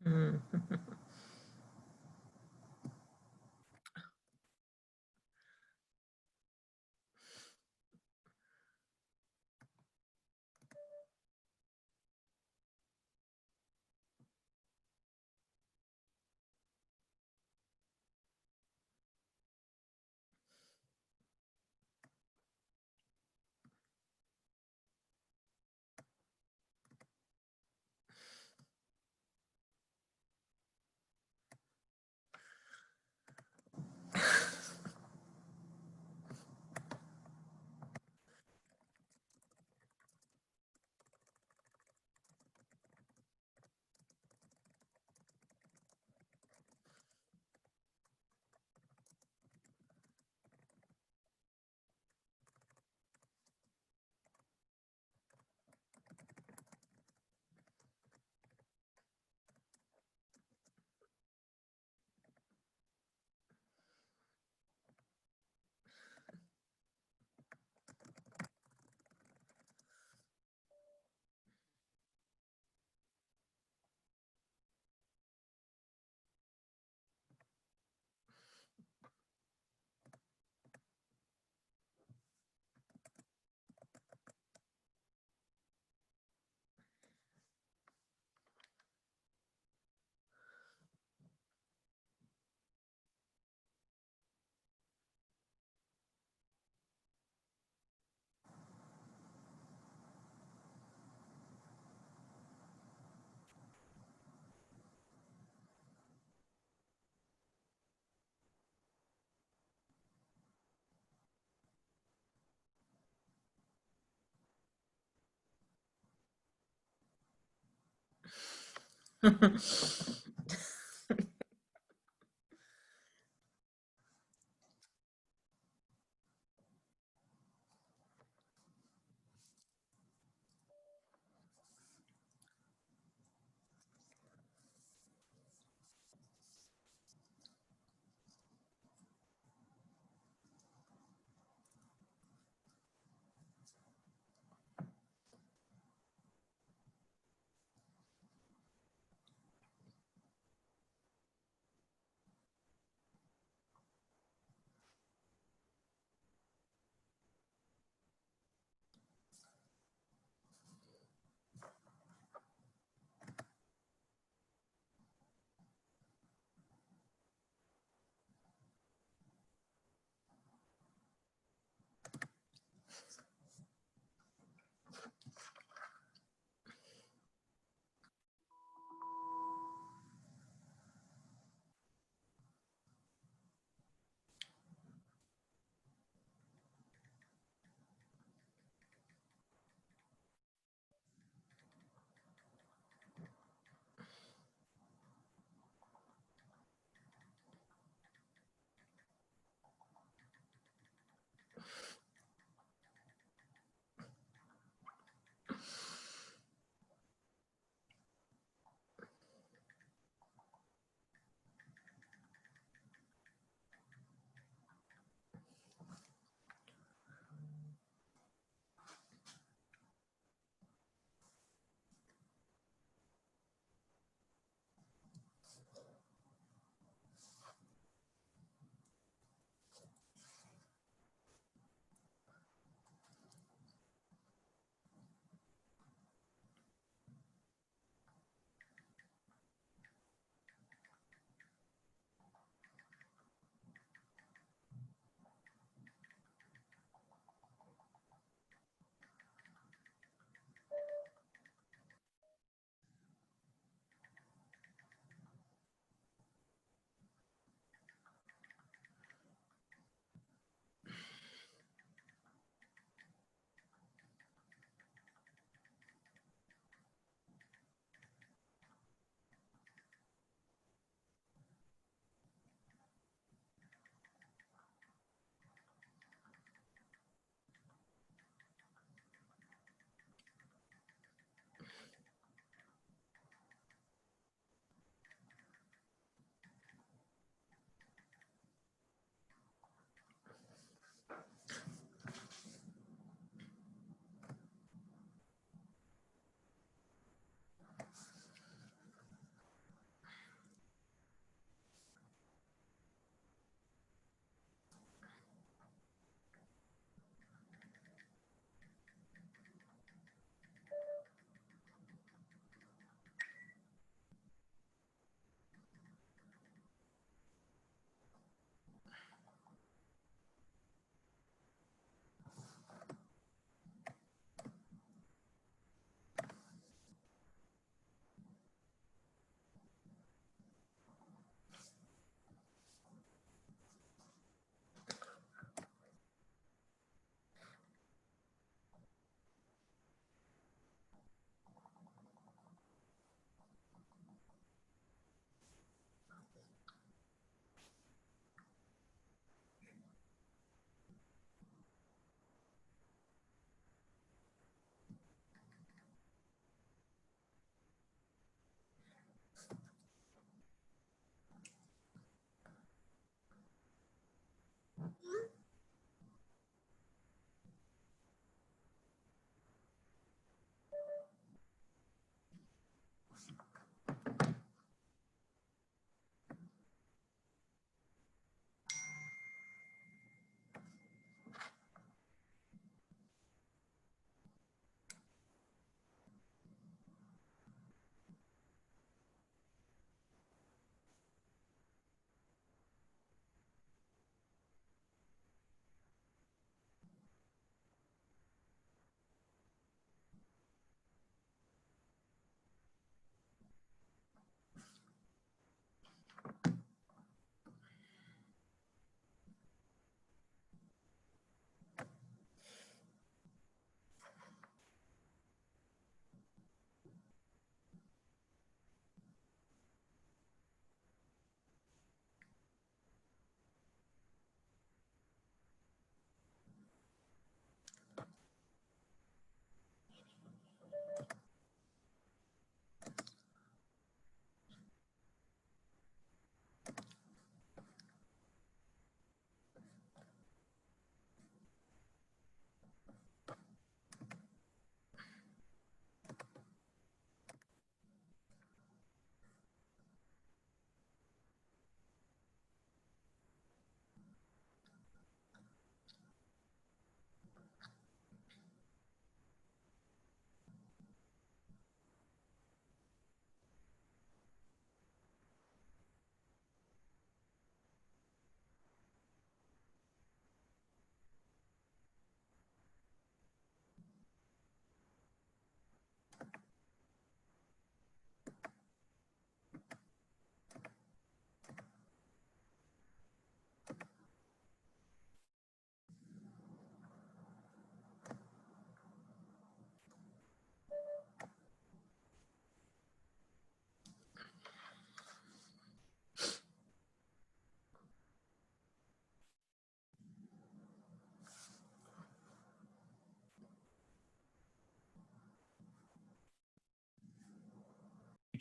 Mm.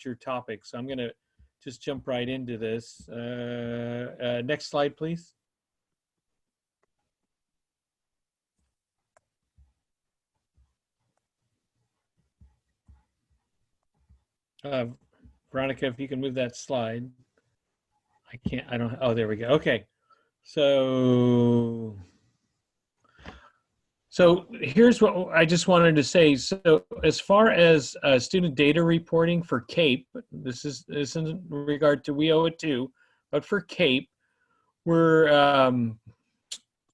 future topics. So I'm going to just jump right into this. Next slide, please. Veronica, if you can move that slide. I don't, oh, there we go. Okay. So here's what I just wanted to say. So as far as student data reporting for CAEP, this is in regard to we owe it too, but for CAEP, we're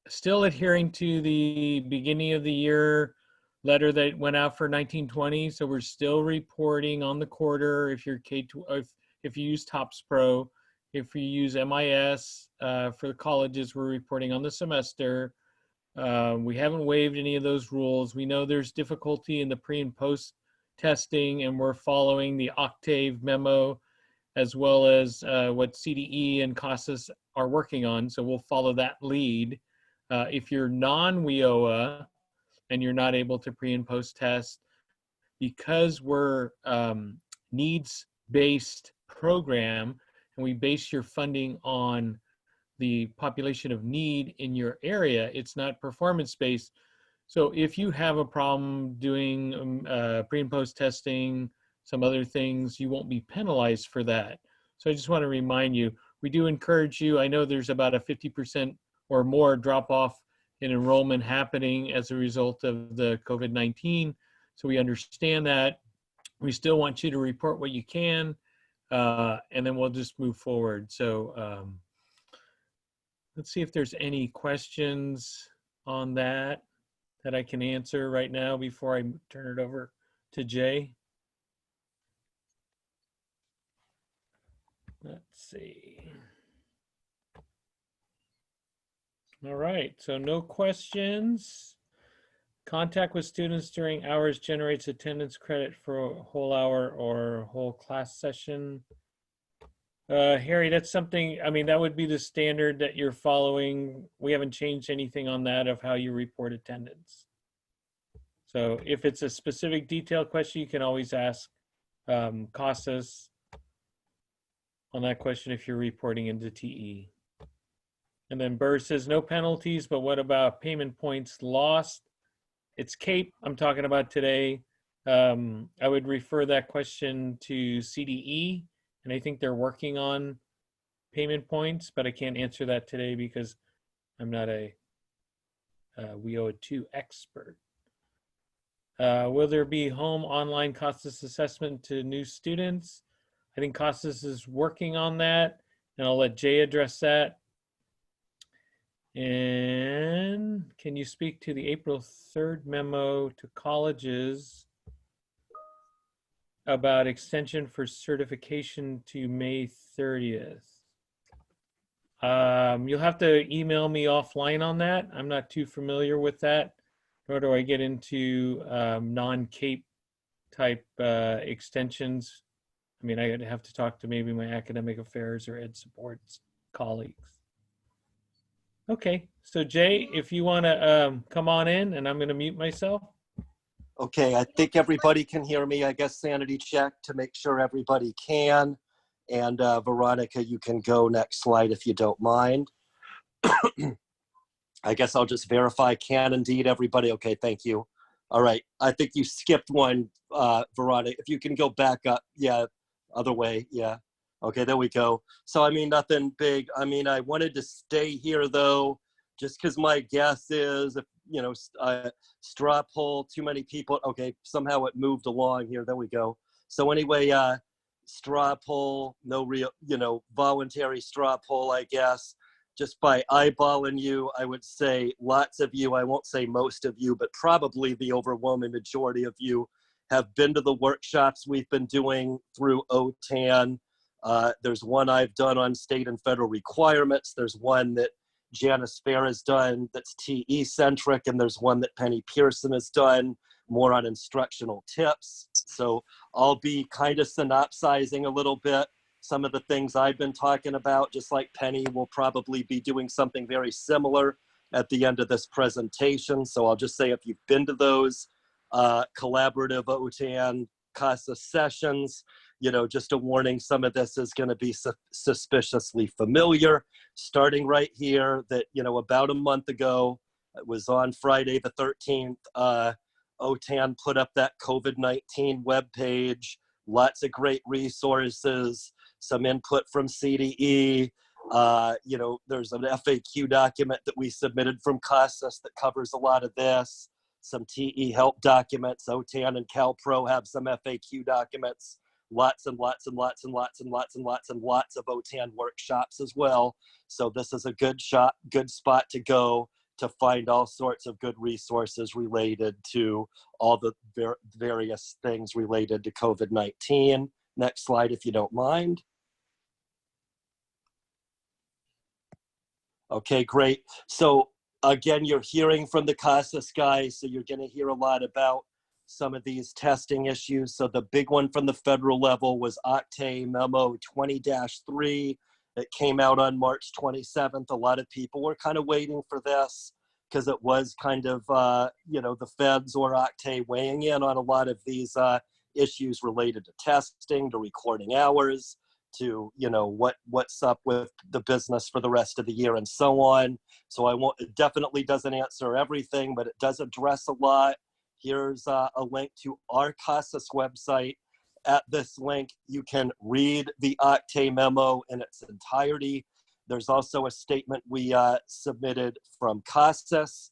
still adhering to the beginning of the year letter that went out for 1920. So we're still reporting on the quarter if you're if you use TOPS Pro. If you use MIS for the colleges, we're reporting on the semester. We haven't waived any of those rules. We know there's difficulty in the pre and post testing, and we're following the Octave memo as well as what CDE and CASAS are working on. So we'll follow that lead. If you're non-WIOA and you're not able to pre and post test, because we're needs-based program, and we base your funding on the population of need in your area, it's not performance-based. So if you have a problem doing pre and post testing, some other things, you won't be penalized for that. So I just want to remind you, we do encourage you. I know there's about a 50% or more drop off in enrollment happening as a result of the COVID-19. So we understand that. We still want you to report what you can, and then we'll just move forward. So let's see if there's any questions on that I can answer right now before I turn it over to Jay. Let's see. All right, so no questions. Contact with students during hours generates attendance credit for a whole hour or whole class session. Harry, that's something, I mean, that would be the standard that you're following. We haven't changed anything on that of how you report attendance. So if it's a specific detailed question, you can always ask CASAS on that question if you're reporting into TE. And then Burr says no penalties, but what about payment points lost? It's CAEP I'm talking about today. I would refer that question to CDE, and I think they're working on payment points, but I can't answer that today because I'm not a We Owe It To expert. Will there be home online CASAS assessment to new students? I think CASAS is working on that, and I'll let Jay address that. And can you speak to the April 3rd memo to colleges about extension for certification to May 30th? You'll have to email me offline on that. I'm not too familiar with that, nor do I get into non-CAEP type extensions. I mean, I'd have to talk to maybe my academic affairs or ed supports colleagues. Okay, so Jay, if you want to come on in, and I'm going to mute myself. Okay, I think everybody can hear me. I guess sanity check to make sure everybody can. And Veronica, you can go next slide if you don't mind. I guess I'll just verify can indeed everybody. Okay, thank you. All right, I think you skipped one, Veronica. If you can go back up, yeah, other way, yeah. Okay, there we go. So, I mean, nothing big. I mean, I wanted to stay here, though, just because my guess is, if, you know, straw poll, too many people. Okay, somehow it moved along here. There we go. So anyway, straw poll, no real, you know, voluntary straw poll, I guess. Just by eyeballing you, I would say lots of you, I won't say most of you, but probably the overwhelming majority of you have been to the workshops we've been doing through OTAN. There's one I've done on state and federal requirements. There's one that Janice Fair has done that's TE-centric, and there's one that Penny Pearson has done more on instructional tips. So I'll be kind of synopsizing a little bit some of the things I've been talking about, just like Penny will probably be doing something very similar at the end of this presentation. So I'll just say if you've been to those collaborative OTAN CASA sessions. Just a warning, some of this is going to be suspiciously familiar, starting right here that, about a month ago, it was on Friday the 13th, OTAN put up that COVID-19 webpage, lots of great resources, some input from CDE. There's an FAQ document that we submitted from CASAS that covers a lot of this, some TE help documents. OTAN and CalPro have some FAQ documents, lots and lots and lots and lots and lots and lots and lots of OTAN workshops as well. So this is a good spot to go to find all sorts of good resources related to all the various things related to COVID-19. Next slide, if you don't mind. Okay, great. So again, you're hearing from the CASAS guys, so you're going to hear a lot about some of these testing issues. So the big one from the federal level was OCTAE Memo 20-3. It came out on March 27th. A lot of people were kind of waiting for this because it was kind of, the feds or OCTAE weighing in on a lot of these issues related to testing, to recording hours, to, what's up with the business for the rest of the year and so on. So it definitely doesn't answer everything, but it does address a lot. Here's a link to our CASAS website. At this link, you can read the OCTAE memo in its entirety. There's also a statement we submitted from CASAS.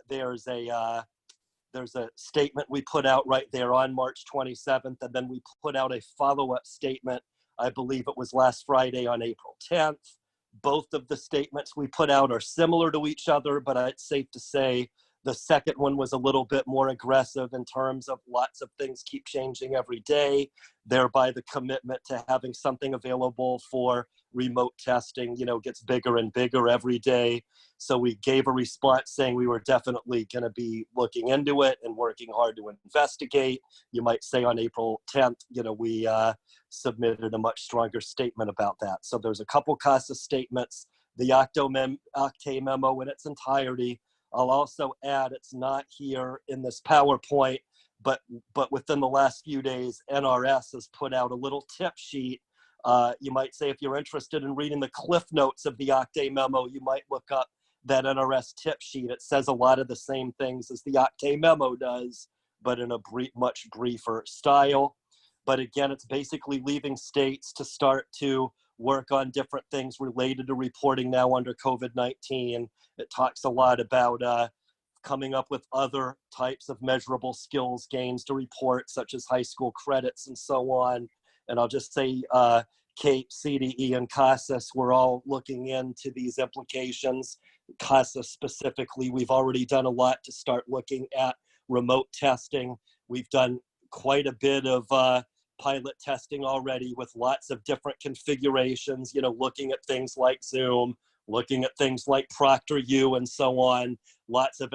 There's a statement we put out right there on March 27th, and then we put out a follow-up statement, I believe it was last Friday on April 10th. Both of the statements we put out are similar to each other, but it's safe to say the second one was a little bit more aggressive in terms of lots of things keep changing every day, thereby the commitment to having something available for remote testing, gets bigger and bigger every day. So we gave a response saying we were definitely going to be looking into it and working hard to investigate. You might say on April 10th, we submitted a much stronger statement about that. So there's a couple CASA statements, the OCTAE memo in its entirety. I'll also add, it's not here in this PowerPoint, but within the last few days, NRS has put out a little tip sheet. You might say if you're interested in reading the cliff notes of the OCTAE memo, you might look up that NRS tip sheet. It says a lot of the same things as the OCTAE memo does, but in a much briefer style. But again, it's basically leaving states to start to work on different things related to reporting now under COVID-19. It talks a lot about coming up with other types of measurable skills gains to report, such as high school credits and so on. And I'll just say CAEP, CDE, and CASAS, we're all looking into these implications. CASAS specifically, we've already done a lot to start looking at remote testing. We've done quite a bit of pilot testing already with lots of different configurations, looking at things like Zoom, looking at things like ProctorU and so on. Lots of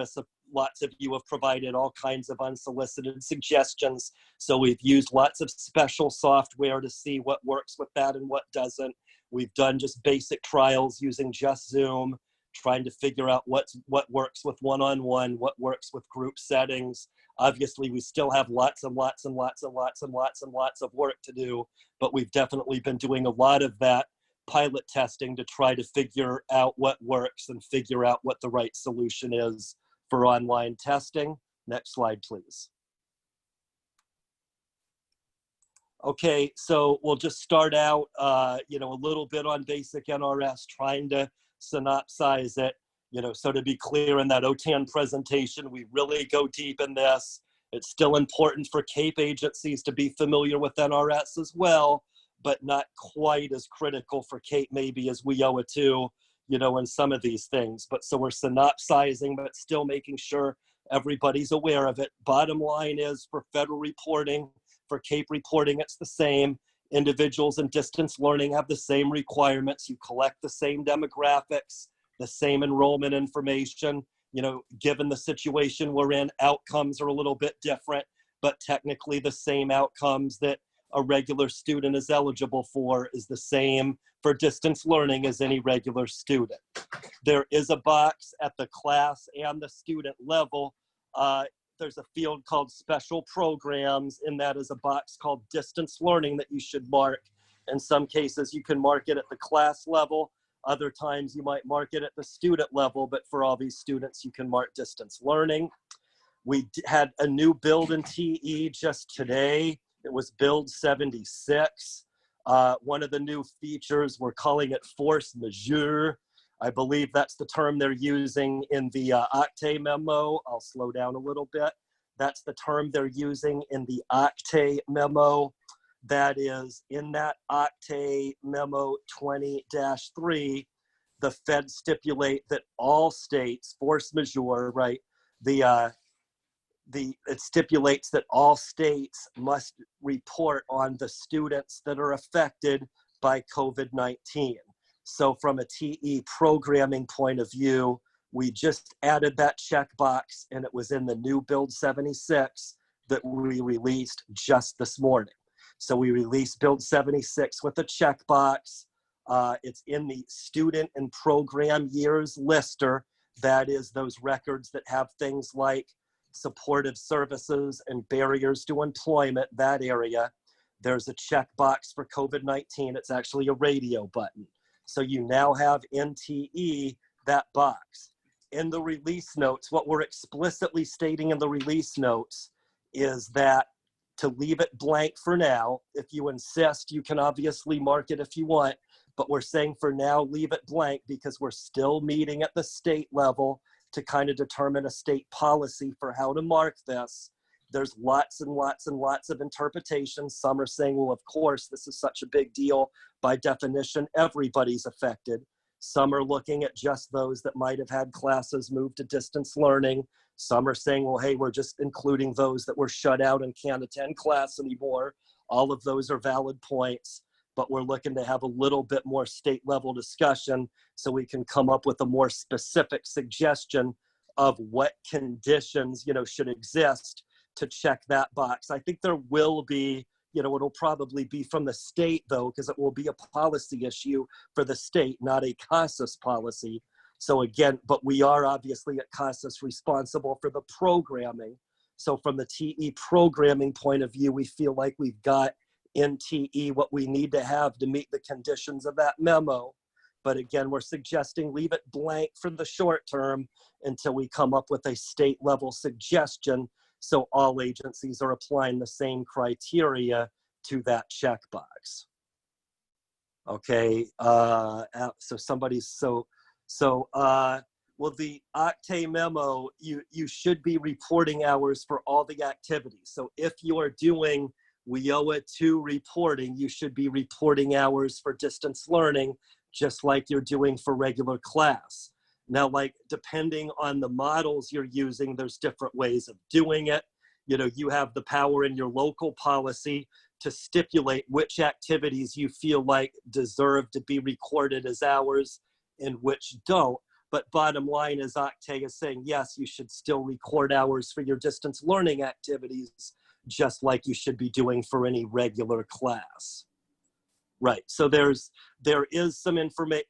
you have provided all kinds of unsolicited suggestions. So we've used lots of special software to see what works with that and what doesn't. We've done just basic trials using just Zoom, trying to figure out what works with one-on-one, what works with group settings. Obviously, we still have lots and lots and lots and lots and lots and lots of work to do, but we've definitely been doing a lot of that pilot testing to try to figure out what works and figure out what the right solution is for online testing. Next slide, please. Okay, so we'll just start out, a little bit on basic NRS, trying to synopsize it. So to be clear, in that OTAN presentation, we really go deep in this. It's still important for CAEP agencies to be familiar with NRS as well, but not quite as critical for CAEP maybe as we owe it to, in some of these things. But so we're synopsizing, but still making sure everybody's aware of it. Bottom line is, for federal reporting, for CAEP reporting, it's the same. Individuals in distance learning have the same requirements. You collect the same demographics, the same enrollment information. Given the situation we're in, outcomes are a little bit different, but technically the same outcomes that a regular student is eligible for is the same for distance learning as any regular student. There is a box at the class and the student level. there's a field called special programs, and that is a box called distance learning that you should mark. In some cases, you can mark it at the class level. Other times you might mark it at the student level, but for all these students, you can mark distance learning. We had a new build in TE just today. It was build 76. One of the new features, we're calling it force majeure. I believe that's the term they're using in the Octave memo. I'll slow down a little bit. That's the term they're using in the Octave memo. That is in that Octave memo 20-3, the Fed stipulate that all states, force majeure, right? It stipulates that all states must report on the students that are affected by COVID-19. So from a TE programming point of view, we just added that checkbox, and it was in the new Build 76 that we released just this morning. So we released Build 76 with a checkbox. It's in the student and program years lister. That is those records that have things like supportive services and barriers to employment, that area. There's a checkbox for COVID-19. It's actually a radio button. So you now have in TE that box. In the release notes, what we're explicitly stating in the release notes is that to leave it blank for now. If you insist, you can obviously mark it if you want, but we're saying for now, leave it blank because we're still meeting at the state level to kind of determine a state policy for how to mark this. There's lots and lots and lots of interpretations. Some are saying, well, of course, this is such a big deal. By definition, everybody's affected. Some are looking at just those that might have had classes moved to distance learning. Some are saying, well, hey, we're just including those that were shut out and can't attend class anymore. All of those are valid points, but we're looking to have a little bit more state level discussion so we can come up with a more specific suggestion of what conditions, should exist to check that box. I think there will be, it'll probably be from the state though, because it will be a policy issue for the state, not a CASAS policy. So again, but we are obviously at CASAS responsible for the programming. So from the TE programming point of view, we feel like we've got in TE what we need to have to meet the conditions of that memo. But again, we're suggesting leave it blank for the short term until we come up with a state level suggestion so all agencies are applying the same criteria to that checkbox. Okay, so somebody's, well, the Octave memo, you should be reporting hours for all the activities. So if you are doing WIOA 2 reporting, you should be reporting hours for distance learning, just like you're doing for regular class. Now, like, depending on the models you're using, there's different ways of doing it. You have the power in your local policy to stipulate which activities you feel like deserve to be recorded as hours and which don't. But bottom line is Octave is saying, yes, you should still record hours for your distance learning activities, just like you should be doing for any regular class. Right, so there is some information.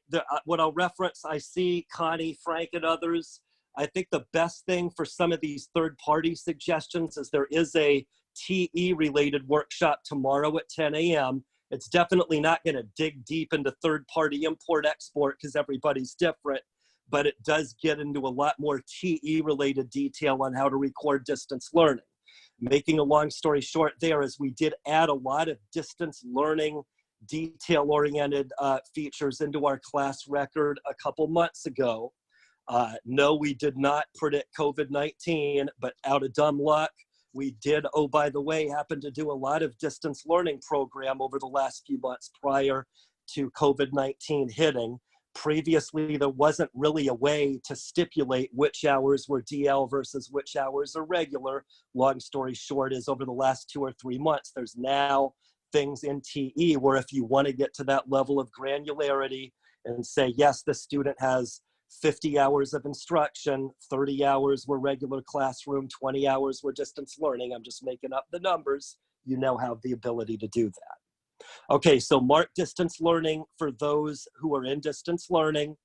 What I'll reference, I see Connie, Frank, and others. I think the best thing for some of these third-party suggestions is there is a TE-related workshop tomorrow at 10 a.m. It's definitely not going to dig deep into third-party import-export because everybody's different, but it does get into a lot more TE-related detail on how to record distance learning. Making a long story short there is we did add a lot of distance learning detail-oriented features into our class record a couple months ago. No, we did not predict COVID-19, but out of dumb luck, we did, oh, by the way, happen to do a lot of distance learning program over the last few months prior to COVID-19 hitting. Previously, there wasn't really a way to stipulate which hours were DL versus which hours are regular. Long story short is over the last 2 or 3 months, there's now things in TE where if you want to get to that level of granularity and say, yes, the student has 50 hours of instruction, 30 hours were regular classroom, 20 hours were distance learning. I'm just making up the numbers. You now have the ability to do that. Okay, so mark distance learning for those who are in distance learning.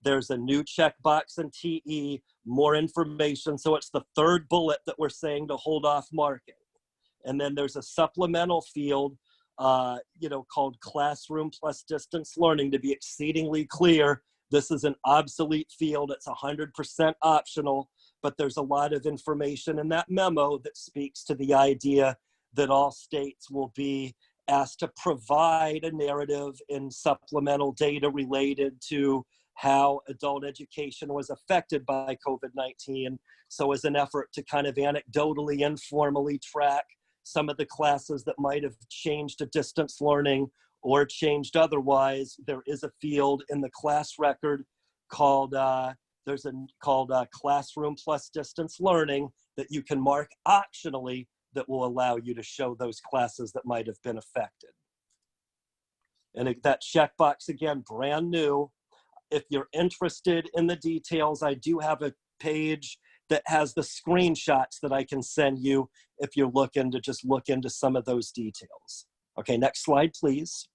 There's a new checkbox in TE, more information. So it's the third bullet that we're saying to hold off marking. And then there's a supplemental field, called classroom plus distance learning. To be exceedingly clear, this is an obsolete field. It's 100% optional, but there's a lot of information in that memo that speaks to the idea that all states will be asked to provide a narrative and supplemental data related to how adult education was affected by COVID-19. So as an effort to kind of anecdotally, informally track some of the classes that might have changed to distance learning or changed otherwise, there is a field in the class record called classroom plus distance learning that you can mark optionally that will allow you to show those classes that might have been affected. And that checkbox, again, brand new. If you're interested in the details, I do have a page that has the screenshots that I can send you if you're looking to just look into some of those details. Okay, next slide, please.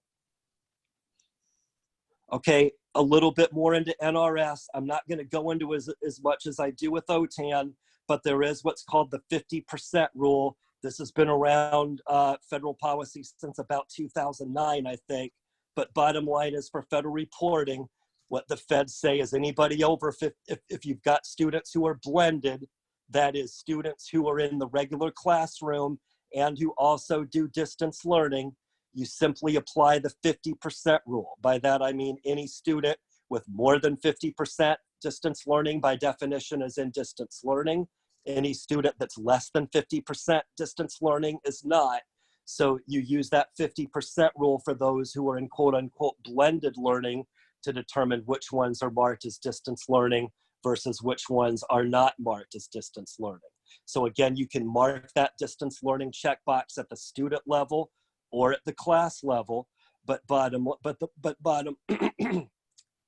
Okay, a little bit more into NRS. I'm not going to go into as much as I do with OTAN, but there is what's called the 50% rule. This has been around federal policy since about 2009, I think. But bottom line is, for federal reporting, what the feds say is anybody over 50, if you've got students who are blended, that is students who are in the regular classroom and who also do distance learning, you simply apply the 50% rule. By that, I mean any student with more than 50% distance learning by definition is in distance learning. Any student that's less than 50% distance learning is not. So you use that 50% rule for those who are in quote unquote blended learning to determine which ones are marked as distance learning versus which ones are not marked as distance learning. So again, you can mark that distance learning checkbox at the student level or at the class level, but bottom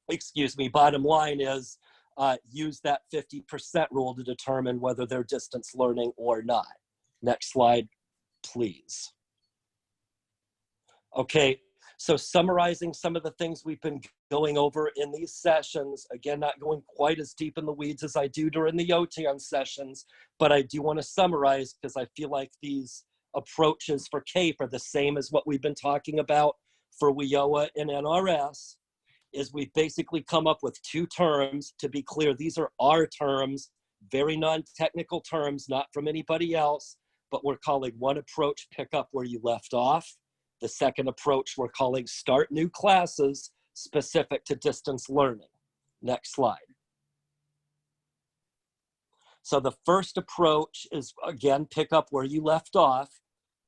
excuse me, bottom line is use that 50% rule to determine whether they're distance learning or not. Next slide, please. Okay, so summarizing some of the things we've been going over in these sessions, again, not going quite as deep in the weeds as I do during the OTAN sessions, but I do want to summarize because I feel like these approaches for CAEP are the same as what we've been talking about for WIOA and NRS, is we've basically come up with two terms. To be clear, these are our terms, very non-technical terms, not from anybody else, but we're calling one approach pick up where you left off. The second approach we're calling start new classes specific to distance learning. Next slide. So the first approach is, again, pick up where you left off.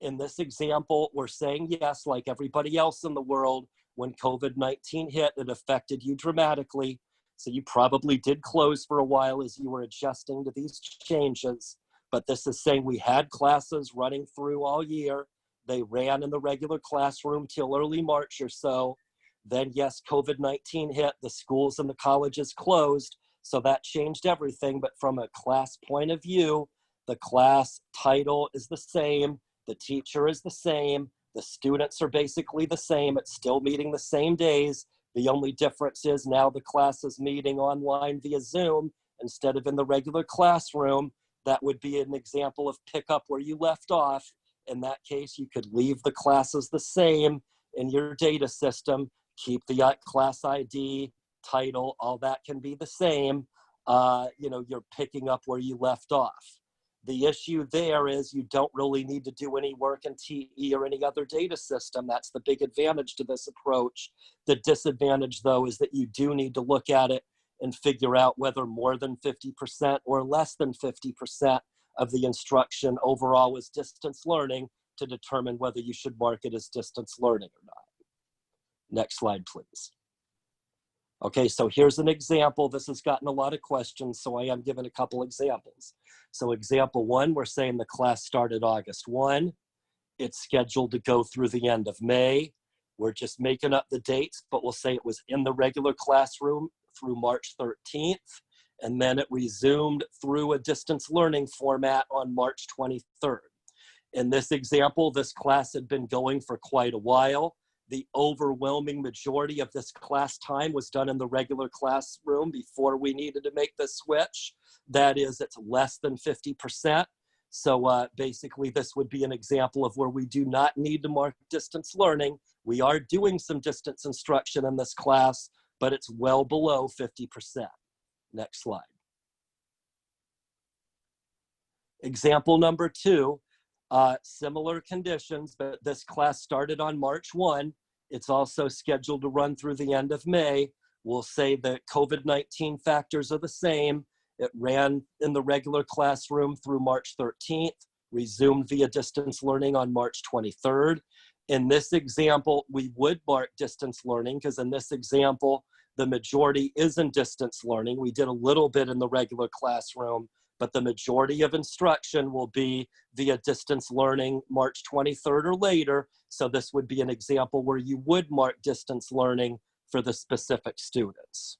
In this example, we're saying yes, like everybody else in the world, when COVID-19 hit, it affected you dramatically. So you probably did close for a while as you were adjusting to these changes. But this is saying we had classes running through all year. They ran in the regular classroom till early March or so. Then yes, COVID-19 hit, the schools and the colleges closed. So that changed everything. But from a class point of view, the class title is the same. The teacher is the same. The students are basically the same. It's still meeting the same days. The only difference is now the class is meeting online via Zoom instead of in the regular classroom. That would be an example of pick up where you left off. In that case, you could leave the classes the same in your data system, keep the class ID, title, all that can be the same. You're picking up where you left off. The issue there is you don't really need to do any work in TE or any other data system. That's the big advantage to this approach. The disadvantage, though, is that you do need to look at it and figure out whether more than 50% or less than 50% of the instruction overall was distance learning to determine whether you should mark it as distance learning or not. Next slide, please. Okay, so here's an example. This has gotten a lot of questions, so I am giving a couple examples. So example one, we're saying the class started August 1. It's scheduled to go through the end of May. We're just making up the dates, but we'll say it was in the regular classroom through March 13th, and then it resumed through a distance learning format on March 23rd. In this example, this class had been going for quite a while. the overwhelming majority of this class time was done in the regular classroom before we needed to make the switch. That is, it's less than 50%. So basically, this would be an example of where we do not need to mark distance learning. We are doing some distance instruction in this class, but it's well below 50%. Next slide. Example number 2, similar conditions, but this class started on March 1. It's also scheduled to run through the end of May. We'll say that COVID-19 factors are the same. It ran in the regular classroom through March 13th, resumed via distance learning on March 23rd. In this example, we would mark distance learning because in this example, the majority is in distance learning. We did a little bit in the regular classroom, but the majority of instruction will be via distance learning March 23rd or later. So this would be an example where you would mark distance learning for the specific students.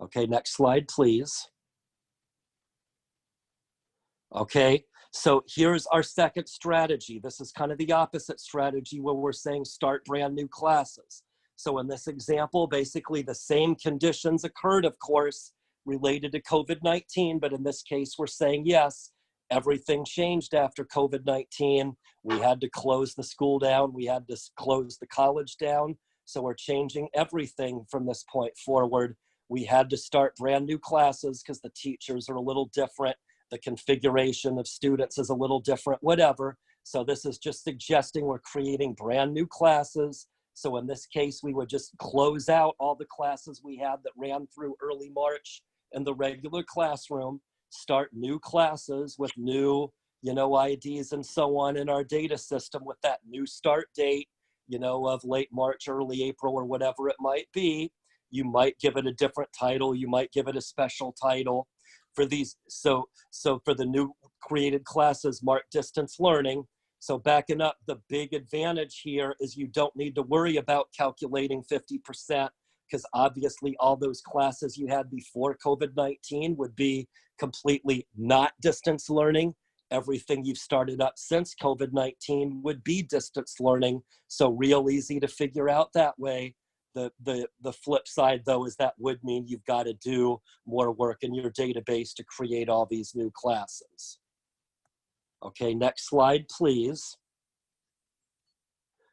Okay, next slide, please. Okay, so here's our second strategy. This is kind of the opposite strategy where we're saying start brand new classes. So in this example, basically the same conditions occurred, of course, related to COVID-19, but in this case, we're saying, yes, everything changed after COVID-19. We had to close the school down. We had to close the college down. So we're changing everything from this point forward. We had to start brand new classes because the teachers are a little different. The configuration of students is a little different, whatever. So this is just suggesting we're creating brand new classes. So in this case, we would just close out all the classes we had that ran through early March in the regular classroom, start new classes with new, IDs and so on in our data system with that new start date, of late March, early April, or whatever it might be. You might give it a different title. You might give it a special title for these. So for the new created classes, mark distance learning. So backing up, the big advantage here is you don't need to worry about calculating 50%, because obviously all those classes you had before COVID-19 would be completely not distance learning. Everything you've started up since COVID-19 would be distance learning. So real easy to figure out that way. The flip side, though, is that would mean you've got to do more work in your database to create all these new classes. Okay, next slide, please.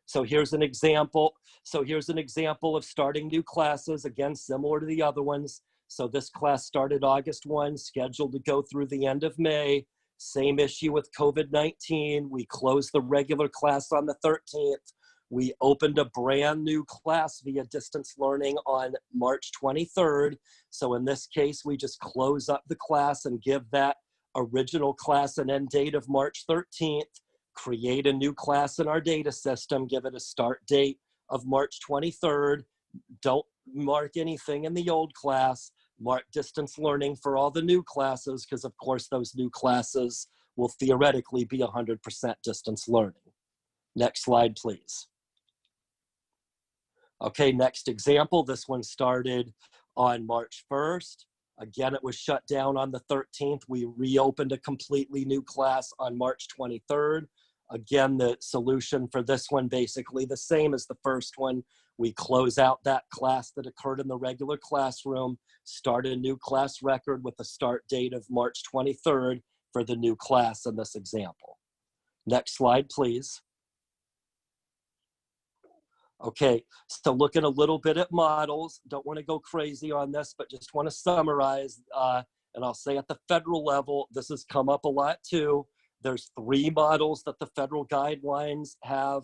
So here's an example. Of starting new classes, again, similar to the other ones. So this class started August 1, scheduled to go through the end of May. Same issue with COVID-19. We closed the regular class on the 13th. We opened a brand new class via distance learning on March 23rd. So in this case, we just close up the class and give that original class an end date of March 13th, create a new class in our data system, give it a start date of March 23rd. Don't mark anything in the old class. Mark distance learning for all the new classes, because of course those new classes will theoretically be 100% distance learning. Next slide, please. Okay, next example. This one started on March 1st. Again, it was shut down on the 13th. We reopened a completely new class on March 23rd. Again, the solution for this one basically the same as the first one. We close out that class that occurred in the regular classroom, start a new class record with a start date of March 23rd for the new class in this example. Next slide, please. Okay, so looking a little bit at models, don't want to go crazy on this, but just want to summarize, and I'll say at the federal level, this has come up a lot too. There's 3 models that the federal guidelines have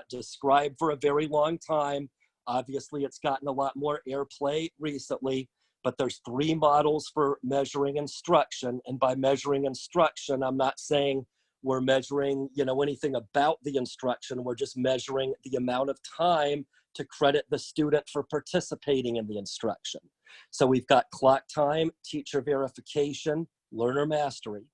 described for a very long time. Obviously, it's gotten a lot more airplay recently, but there's 3 models for measuring instruction. And by measuring instruction, I'm not saying we're measuring, anything about the instruction. We're just measuring the amount of time to credit the student for participating in the instruction. So we've got clock time, teacher verification, learner mastery.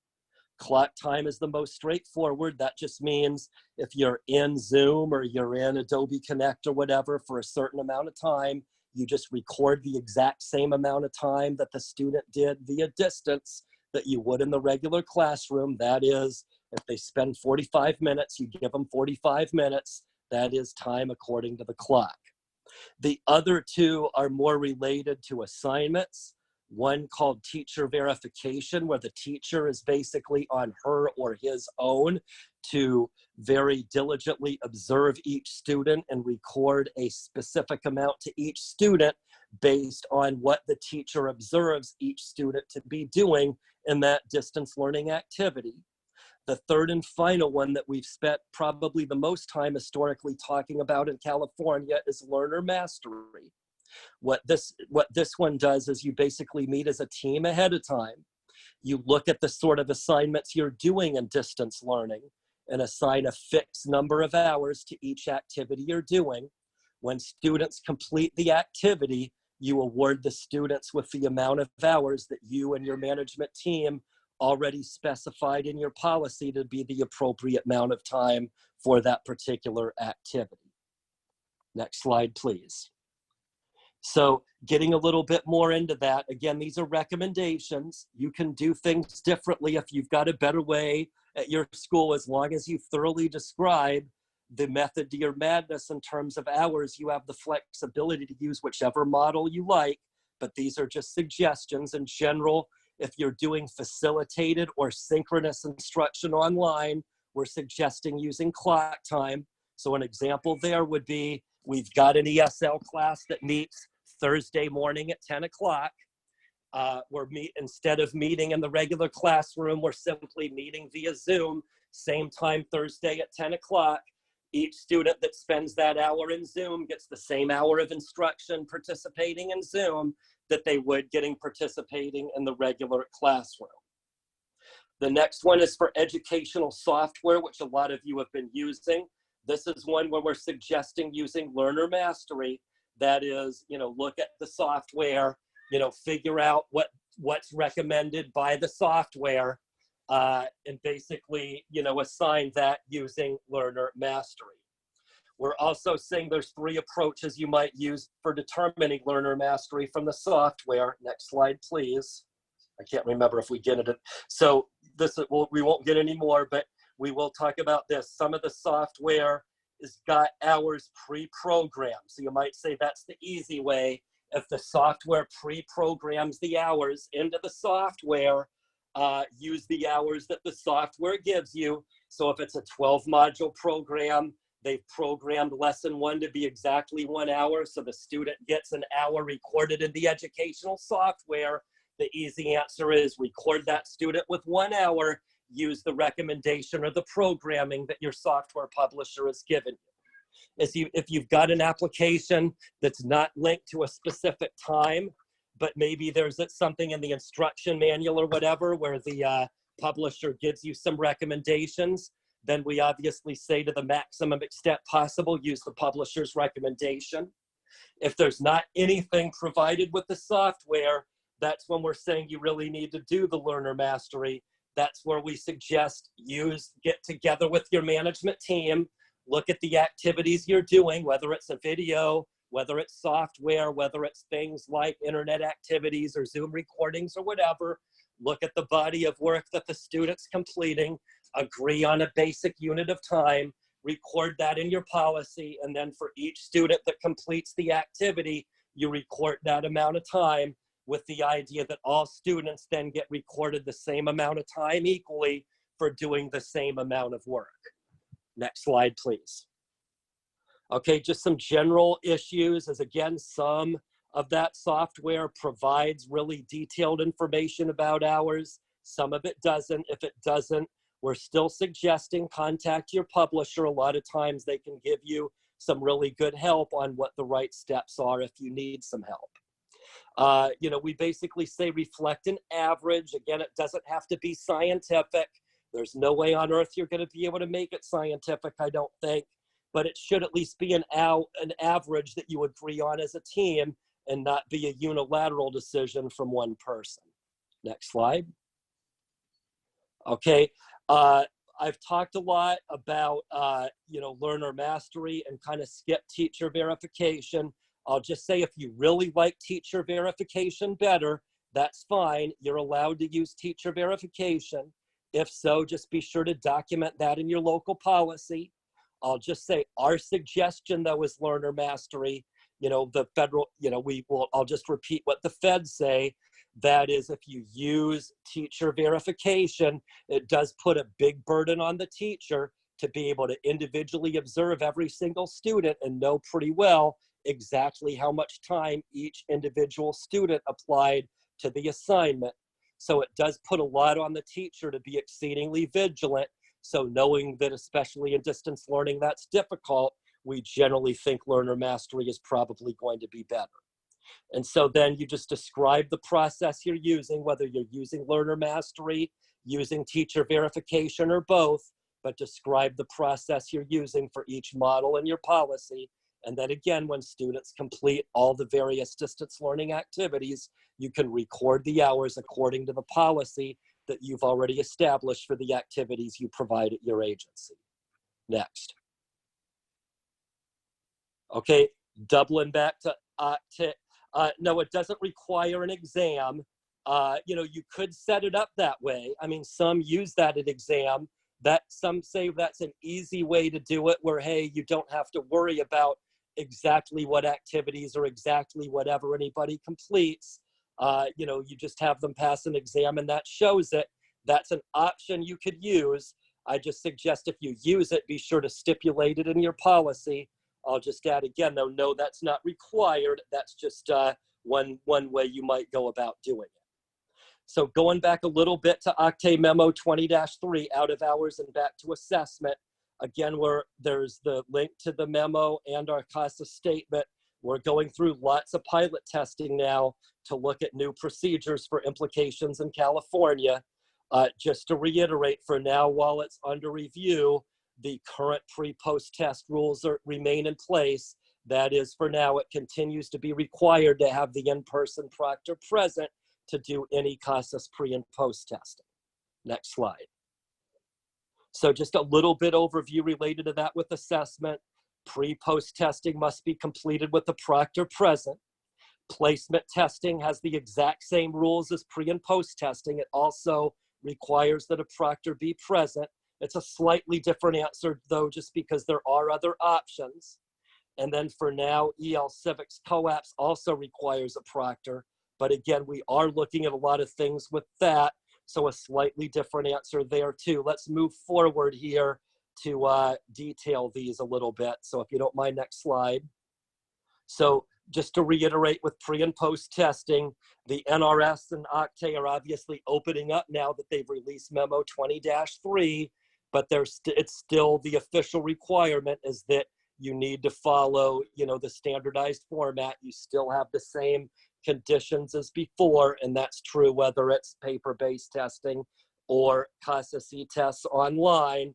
Clock time is the most straightforward. That just means if you're in Zoom or you're in Adobe Connect or whatever for a certain amount of time, you just record the exact same amount of time that the student did via distance that you would in the regular classroom. That is, if they spend 45 minutes, you give them 45 minutes. That is time according to the clock. The other two are more related to assignments. One called teacher verification, where the teacher is basically on her or his own to very diligently observe each student and record a specific amount to each student based on what the teacher observes each student to be doing in that distance learning activity. The third and final one that we've spent probably the most time historically talking about in California is learner mastery. What this one does is you basically meet as a team ahead of time. You look at the sort of assignments you're doing in distance learning and assign a fixed number of hours to each activity you're doing. When students complete the activity, you award the students with the amount of hours that you and your management team already specified in your policy to be the appropriate amount of time for that particular activity. Next slide, please. So getting a little bit more into that, again, these are recommendations. You can do things differently if you've got a better way at your school, as long as you thoroughly describe the method to your madness in terms of hours. You have the flexibility to use whichever model you like, but these are just suggestions in general. If you're doing facilitated or synchronous instruction online, we're suggesting using clock time. So an example there would be, we've got an ESL class that meets Thursday morning at 10 o'clock. Instead of meeting in the regular classroom, we're simply meeting via Zoom, same time Thursday at 10 o'clock. Each student that spends that hour in Zoom gets the same hour of instruction participating in Zoom that they would participating in the regular classroom. The next one is for educational software, which a lot of you have been using. This is one where we're suggesting using learner mastery. That is, look at the software, figure out what's recommended by the software, and basically, assign that using learner mastery. We're also saying there's 3 approaches you might use for determining learner mastery from the software. Next slide, please. I can't remember if we get it. So we won't get any more, but we will talk about this. Some of the software has got hours pre-programmed. So you might say that's the easy way. If the software pre-programs the hours into the software, use the hours that the software gives you. So if it's a 12-module program, they've programmed lesson 1 to be exactly 1 hour, so the student gets an hour recorded in the educational software. The easy answer is record that student with 1 hour, use the recommendation or the programming that your software publisher has given you. If you've got an application that's not linked to a specific time, but maybe there's something in the instruction manual or whatever where the publisher gives you some recommendations, then we obviously say to the maximum extent possible, use the publisher's recommendation. If there's not anything provided with the software, that's when we're saying you really need to do the learner mastery. That's where we suggest get together with your management team, look at the activities you're doing, whether it's a video, whether it's software, whether it's things like internet activities or Zoom recordings or whatever. Look at the body of work that the student's completing, agree on a basic unit of time, record that in your policy, and then for each student that completes the activity, you record that amount of time, with the idea that all students then get recorded the same amount of time equally for doing the same amount of work. Next slide, please. Okay, just some general issues, as again, some of that software provides really detailed information about hours. Some of it doesn't. If it doesn't, we're still suggesting contact your publisher. A lot of times they can give you some really good help on what the right steps are if you need some help. We basically say reflect an average. Again, it doesn't have to be scientific. There's no way on earth you're going to be able to make it scientific, I don't think. But it should at least be an average that you agree on as a team and not be a unilateral decision from one person. Next slide. Okay. I've talked a lot about, learner mastery and kind of skip teacher verification. I'll just say if you really like teacher verification better, that's fine. You're allowed to use teacher verification. If so, just be sure to document that in your local policy. I'll just say our suggestion though is learner mastery. The federal, I'll just repeat what the feds say. That is, if you use teacher verification, it does put a big burden on the teacher to be able to individually observe every single student and know pretty well exactly how much time each individual student applied to the assignment. So it does put a lot on the teacher to be exceedingly vigilant. So knowing that, especially in distance learning, that's difficult, we generally think learner mastery is probably going to be better. And so then you just describe the process you're using, whether you're using learner mastery, using teacher verification, or both, but describe the process you're using for each model in your policy. And then again, when students complete all the various distance learning activities, you can record the hours according to the policy that you've already established for the activities you provide at your agency. Next. Okay, doubling back to no, it doesn't require an exam. You could set it up that way. I mean, some use that at exam. That some say that's an easy way to do it, where, hey, you don't have to worry about exactly what activities or exactly whatever anybody completes. You just have them pass an exam and that shows it. That's an option you could use. I just suggest if you use it, be sure to stipulate it in your policy. I'll just add again, though, no, that's not required. That's just one way you might go about doing it. So going back a little bit to Octave Memo 20-3, out of hours and back to assessment, again, where there's the link to the memo and our CASA statement. We're going through lots of pilot testing now to look at new procedures for implications in California. Just to reiterate, for now, while it's under review, the current pre-post test rules remain in place. That is, for now, it continues to be required to have the in-person proctor present to do any CASAS pre and post testing. Next slide. So just a little bit overview related to that with assessment. Pre-post testing must be completed with the proctor present. Placement testing has the exact same rules as pre and post testing. It also requires that a proctor be present. It's a slightly different answer, though, just because there are other options. And then for now, EL Civics COAPs also requires a proctor. But again, we are looking at a lot of things with that. So a slightly different answer there too. Let's move forward here to detail these a little bit. So if you don't mind, next slide. So just to reiterate with pre and post testing, the NRS and Octave are obviously opening up now that they've released Memo 20-3, but it's still the official requirement is that you need to follow, the standardized format. You still have the same conditions as before, and that's true whether it's paper-based testing or CASA-C tests online.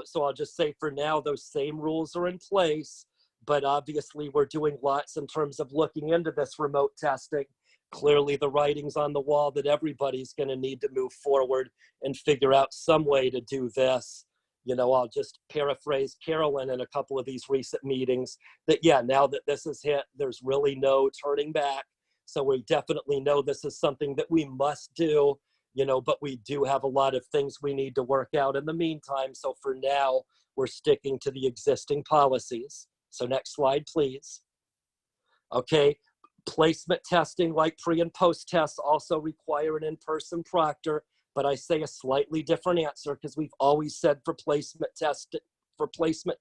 So I'll just say for now, those same rules are in place, but obviously we're doing lots in terms of looking into this remote testing. Clearly the writing's on the wall that everybody's going to need to move forward and figure out some way to do this. I'll just paraphrase Carolyn in a couple of these recent meetings that, yeah, now that this is hit, there's really no turning back. So we definitely know this is something that we must do, but we do have a lot of things we need to work out in the meantime. So for now, we're sticking to the existing policies. So next slide, please. Okay, placement testing like pre and post tests also require an in-person proctor, but I say a slightly different answer because we've always said for placement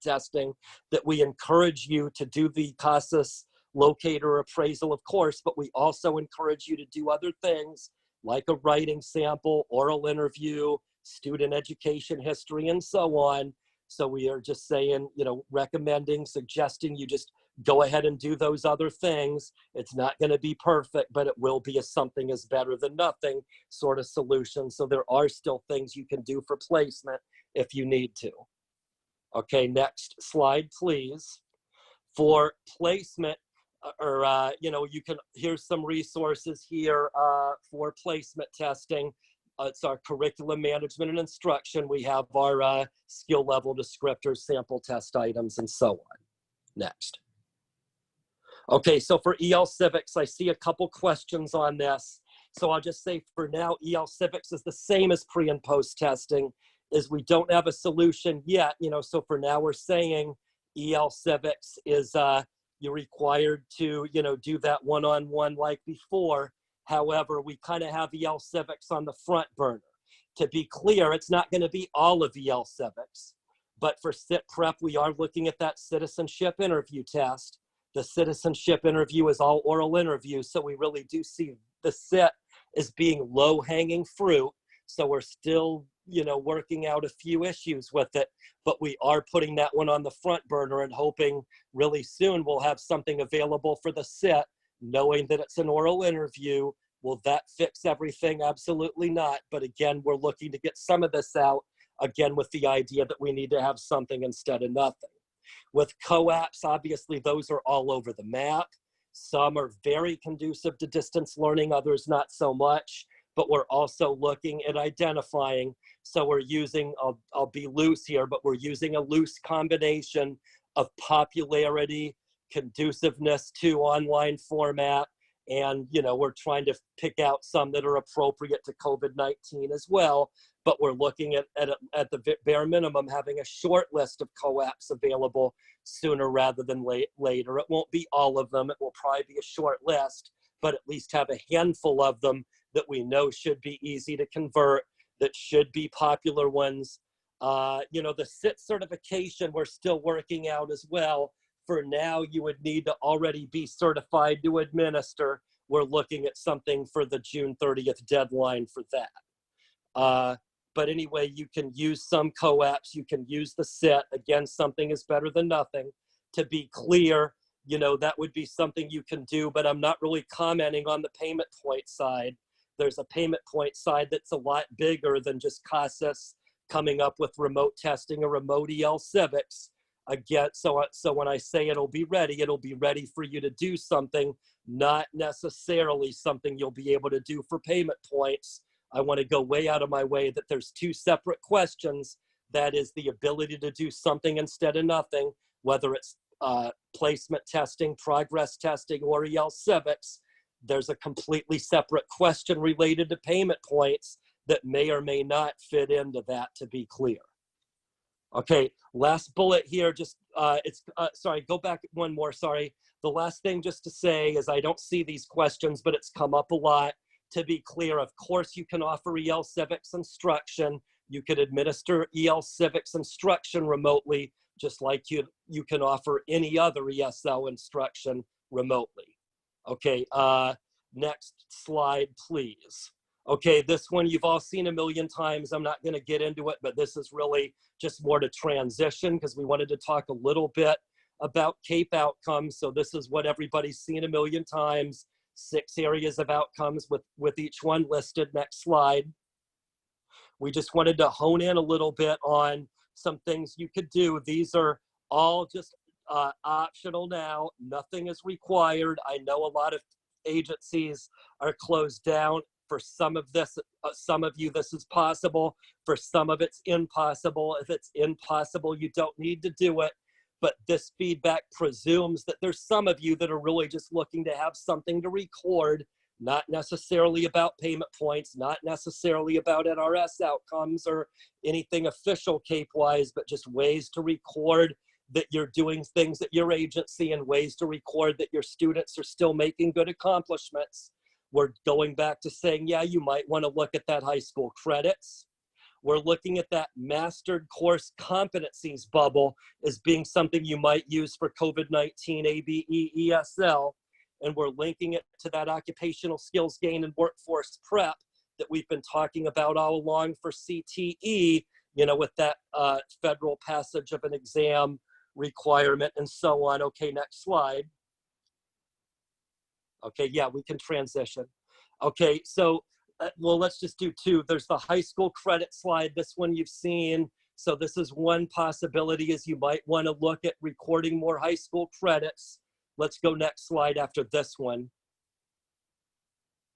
testing that we encourage you to do the CASAS locator appraisal, of course, but we also encourage you to do other things like a writing sample, oral interview, student education history, and so on. So we are just saying, recommending, suggesting you just go ahead and do those other things. It's not going to be perfect, but it will be something is better than nothing sort of solution. So there are still things you can do for placement if you need to. Okay, next slide, please. For placement, here's some resources here for placement testing. It's our curriculum management and instruction. We have our skill level descriptors, sample test items, and so on. Next. Okay, so for EL Civics, I see a couple questions on this. So I'll just say for now, EL Civics is the same as pre and post testing. is we don't have a solution yet, so for now we're saying EL Civics is, you're required to, do that one-on-one like before. However, we kind of have EL Civics on the front burner. To be clear, it's not going to be all of EL Civics, but for sit prep, we are looking at that citizenship interview test. The citizenship interview is all oral interviews, so we really do see the sit as being low-hanging fruit. So we're still, working out a few issues with it, but we are putting that one on the front burner and hoping really soon we'll have something available for the sit, knowing that it's an oral interview. Will that fix everything? Absolutely not. But again, we're looking to get some of this out, again, with the idea that we need to have something instead of nothing. With COAPs, obviously, those are all over the map. Some are very conducive to distance learning, others not so much. But we're also looking at identifying. So we're using, I'll be loose here, but we're using a loose combination of popularity, conduciveness to online format, and we're trying to pick out some that are appropriate to COVID-19 as well. But we're looking at the bare minimum having a short list of COAPs available sooner rather than later. It won't be all of them. It will probably be a short list, but at least have a handful of them that we know should be easy to convert, that should be popular ones. The SIT certification, we're still working out as well. For now, you would need to already be certified to administer. We're looking at something for the June 30th deadline for that. But anyway, you can use some COAPs, you can use the SIT. Again, something is better than nothing. To be clear, that would be something you can do, but I'm not really commenting on the payment point side. There's a payment point side that's a lot bigger than just CASAS coming up with remote testing or remote EL Civics. Again, so when I say it'll be ready for you to do something, not necessarily something you'll be able to do for payment points. I want to go way out of my way that there's two separate questions. That is the ability to do something instead of nothing, whether it's placement testing, progress testing, or EL Civics. There's a completely separate question related to payment points that may or may not fit into that, to be clear. Okay, last bullet here, sorry, go back one more, sorry. The last thing just to say is I don't see these questions, but it's come up a lot. To be clear, of course, you can offer EL Civics instruction. You could administer EL Civics instruction remotely, just like you can offer any other ESL instruction remotely. Okay, next slide, please. Okay, this one you've all seen a million times. I'm not going to get into it, but this is really just more to transition because we wanted to talk a little bit about CAEP outcomes. So this is what everybody's seen a million times, 6 areas of outcomes with each one listed. Next slide. We just wanted to hone in a little bit on some things you could do. These are all just optional now. Nothing is required. I know a lot of agencies are closed down. For some of you, this is possible. For some of it's impossible. If it's impossible, you don't need to do it. But this feedback presumes that there's some of you that are really just looking to have something to record, not necessarily about payment points, not necessarily about NRS outcomes or anything official CAEP-wise, but just ways to record that you're doing things at your agency and ways to record that your students are still making good accomplishments. We're going back to saying, yeah, you might want to look at that high school credits. We're looking at that mastered course competencies bubble as being something you might use for COVID-19 ABE ESL. And we're linking it to that occupational skills gain and workforce prep that we've been talking about all along for CTE, with that federal passage of an exam requirement and so on. Okay, next slide. Okay, yeah, we can transition. Okay, so, well, let's just do two. There's the high school credit slide. This one you've seen. So this is one possibility is you might want to look at recording more high school credits. Let's go next slide after this one.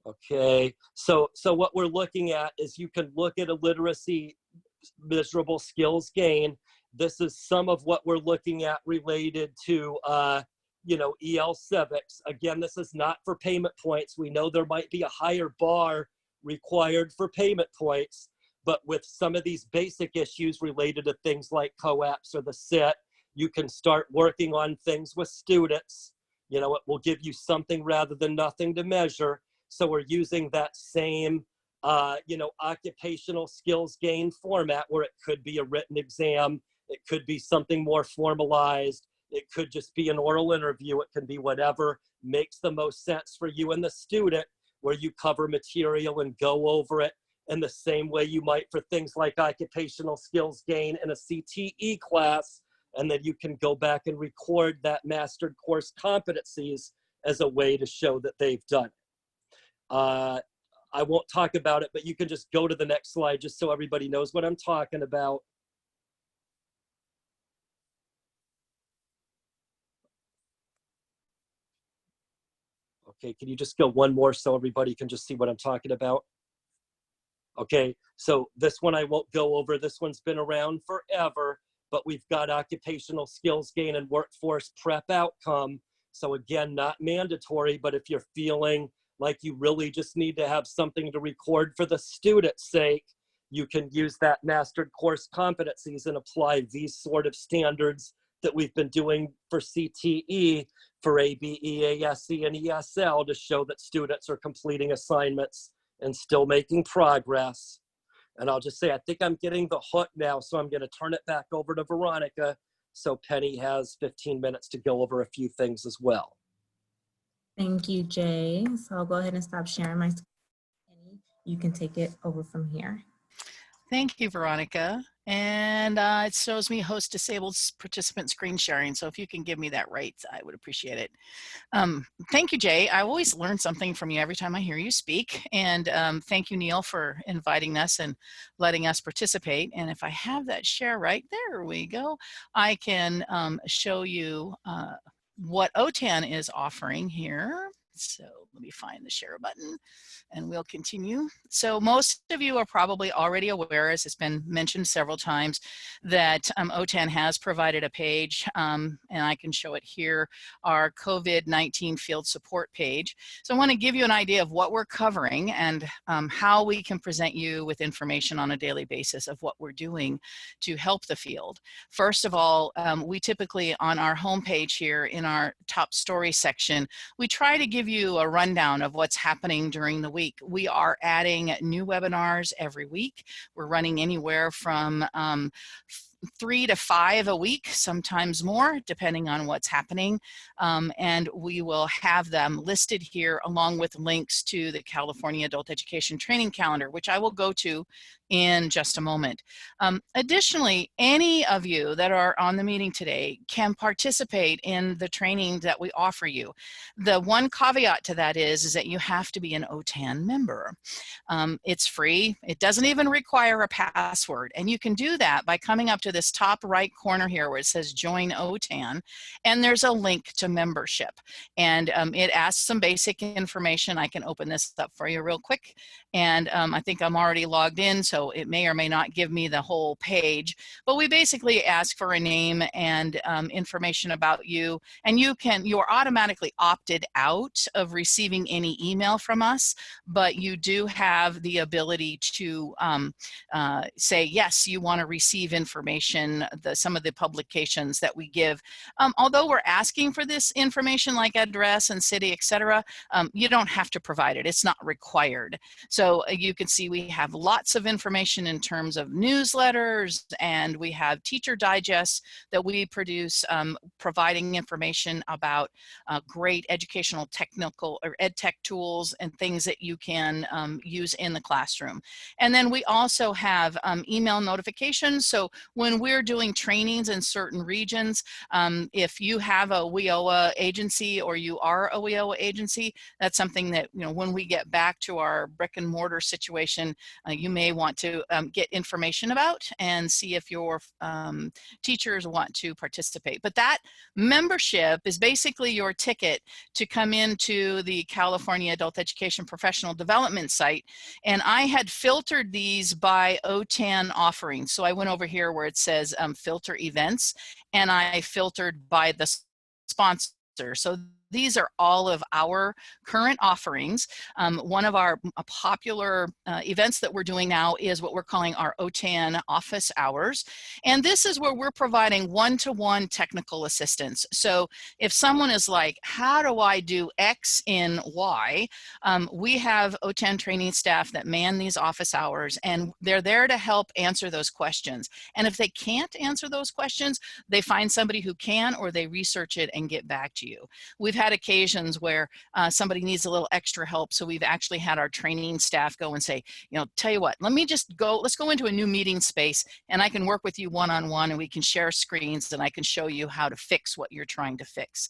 Okay, so what we're looking at is you can look at a literacy measurable skills gain. This is some of what we're looking at related to EL Civics. Again, this is not for payment points. We know there might be a higher bar required for payment points, But with some of these basic issues related to things like COAPs or the SIT, you can start working on things with students. You know, it will give you something rather than nothing to measure. So we're using that same, you know, occupational skills gain format where it could be a written exam. It could be something more formalized. It could just be an oral interview. It can be whatever makes the most sense for you and the student, where you cover material and go over it in the same way you might for things like occupational skills gain in a CTE class. And then you can go back and record that mastered course competencies as a way to show that they've done it. I won't talk about it, but you can just go to the next slide just so everybody knows what I'm talking about. Okay, can you just go one more so everybody can just see what I'm talking about? Okay, so this one I won't go over. This one's been around forever, but we've got occupational skills gain and workforce prep outcome. So again, not mandatory, but if you're feeling like you really just need to have something to record for the student's sake, you can use that mastered course competencies and apply these sort of standards that we've been doing for CTE for ABE, ASE, and ESL to show that students are completing assignments and still making progress. And I'll just say, I think I'm getting the hook now, so I'm gonna turn it back over to Veronica so Penny has 15 minutes to go over a few things as well. Thank you, Jay. So I'll go ahead and stop sharing my screen. You can take it over from here. Thank you, Veronica. And it shows me host disabled participant screen sharing. So if you can give me that right, I would appreciate it. Thank you, Jay. I always learn something from you every time I hear you speak. And thank you, Neil, for inviting us and letting us participate. And if I have that share right, there we go. I can show you what OTAN is offering here. So let me find the share button and we'll continue. So most of you are probably already aware, as it's been mentioned several times, that OTAN has provided a page, and I can show it here, our COVID-19 field support page. So I want to give you an idea of what we're covering and how we can present you with information on a daily basis of what we're doing to help the field. First of all, we typically on our homepage here in our top story section, we try to give you a rundown of what's happening during the week. We are adding new webinars every week. We're running anywhere from 3 to 5 a week, sometimes more, depending on what's happening. And we will have them listed here along with links to the California Adult Education Training Calendar, which I will go to in just a moment. Additionally, any of you that are on the meeting today can participate in the training that we offer you. The one caveat to that is that you have to be an OTAN member. It's free. It doesn't even require a password. And you can do that by coming up to this top right corner here where it says join OTAN, and there's a link to membership. And it asks some basic information. I can open this up for you real quick. And I think I'm already logged in, so it may or may not give me the whole page. But we basically ask for a name and information about you. And you're automatically opted out of receiving any email from us, but you do have the ability to say, yes, you want to receive information, some of the publications that we give. Although we're asking for this information like address and city, etc., you don't have to provide it. It's not required. So you can see we have lots of information in terms of newsletters, and we have teacher digests that we produce, providing information about great educational technical or ed tech tools and things that you can use in the classroom. And then we also have email notifications. So when we're doing trainings in certain regions, if you have a WIOA agency or you are a WIOA agency, that's something that, when we get back to our brick and mortar situation, you may want to get information about and see if your teachers want to participate. But that membership is basically your ticket to come into the California Adult Education Professional Development site. And I had filtered these by OTAN offerings. So I went over here where it says filter events, and I filtered by the sponsor. So these are all of our current offerings. One of our popular events that we're doing now is what we're calling our OTAN office hours. And this is where we're providing one-to-one technical assistance. So if someone is like, how do I do X in Y? We have OTAN training staff that man these office hours, and they're there to help answer those questions. And if they can't answer those questions, they find somebody who can, or they research it and get back to you. We've had occasions where somebody needs a little extra help, so we've actually had our training staff go and say, you know, tell you what, let's go into a new meeting space, and I can work with you one-on-one, and we can share screens, and I can show you how to fix what you're trying to fix.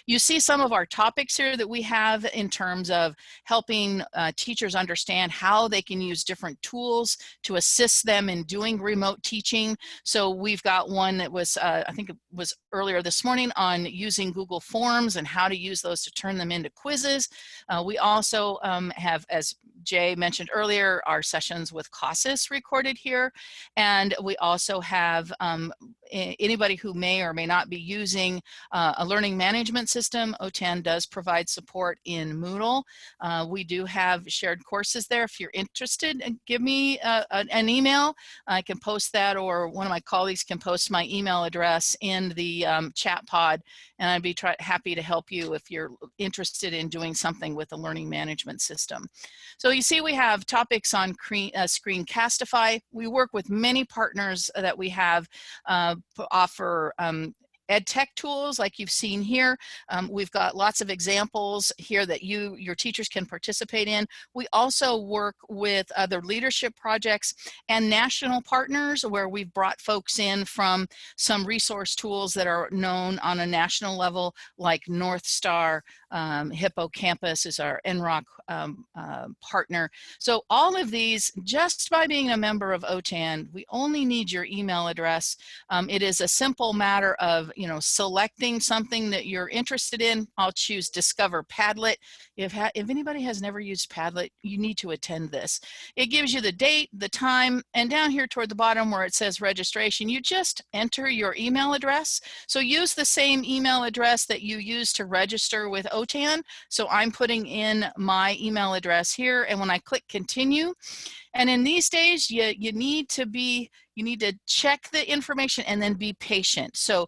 You see some of our topics here that we have in terms of helping teachers understand how they can use different tools to assist them in doing remote teaching. So we've got one that was, I think it was earlier this morning, on using Google Forms and how to use those to turn them into quizzes. We also have, as Jay mentioned earlier, our sessions with CASAS recorded here. And we also have anybody who may or may not be using a learning management system. OTAN does provide support in Moodle. We do have shared courses there. If you're interested, give me an email. I can post that, or one of my colleagues can post my email address in the chat pod, and I'd be happy to help you if you're interested in doing something with a learning management system. So you see we have topics on Screencastify. We work with many partners that we have offer ed tech tools like you've seen here. We've got lots of examples here that your teachers can participate in. We also work with other leadership projects and national partners where we've brought folks in from some resource tools that are known on a national level, like North Star. Hippocampus is our NROC partner. So all of these, just by being a member of OTAN, we only need your email address. It is a simple matter of, you know, selecting something that you're interested in. I'll choose Discover Padlet. If anybody has never used Padlet, you need to attend this. It gives you the date, the time, and down here toward the bottom where it says registration, you just enter your email address. So use the same email address that you use to register with OTAN. So I'm putting in my email address here, and when I click continue, and in these days, you need to check the information and then be patient. So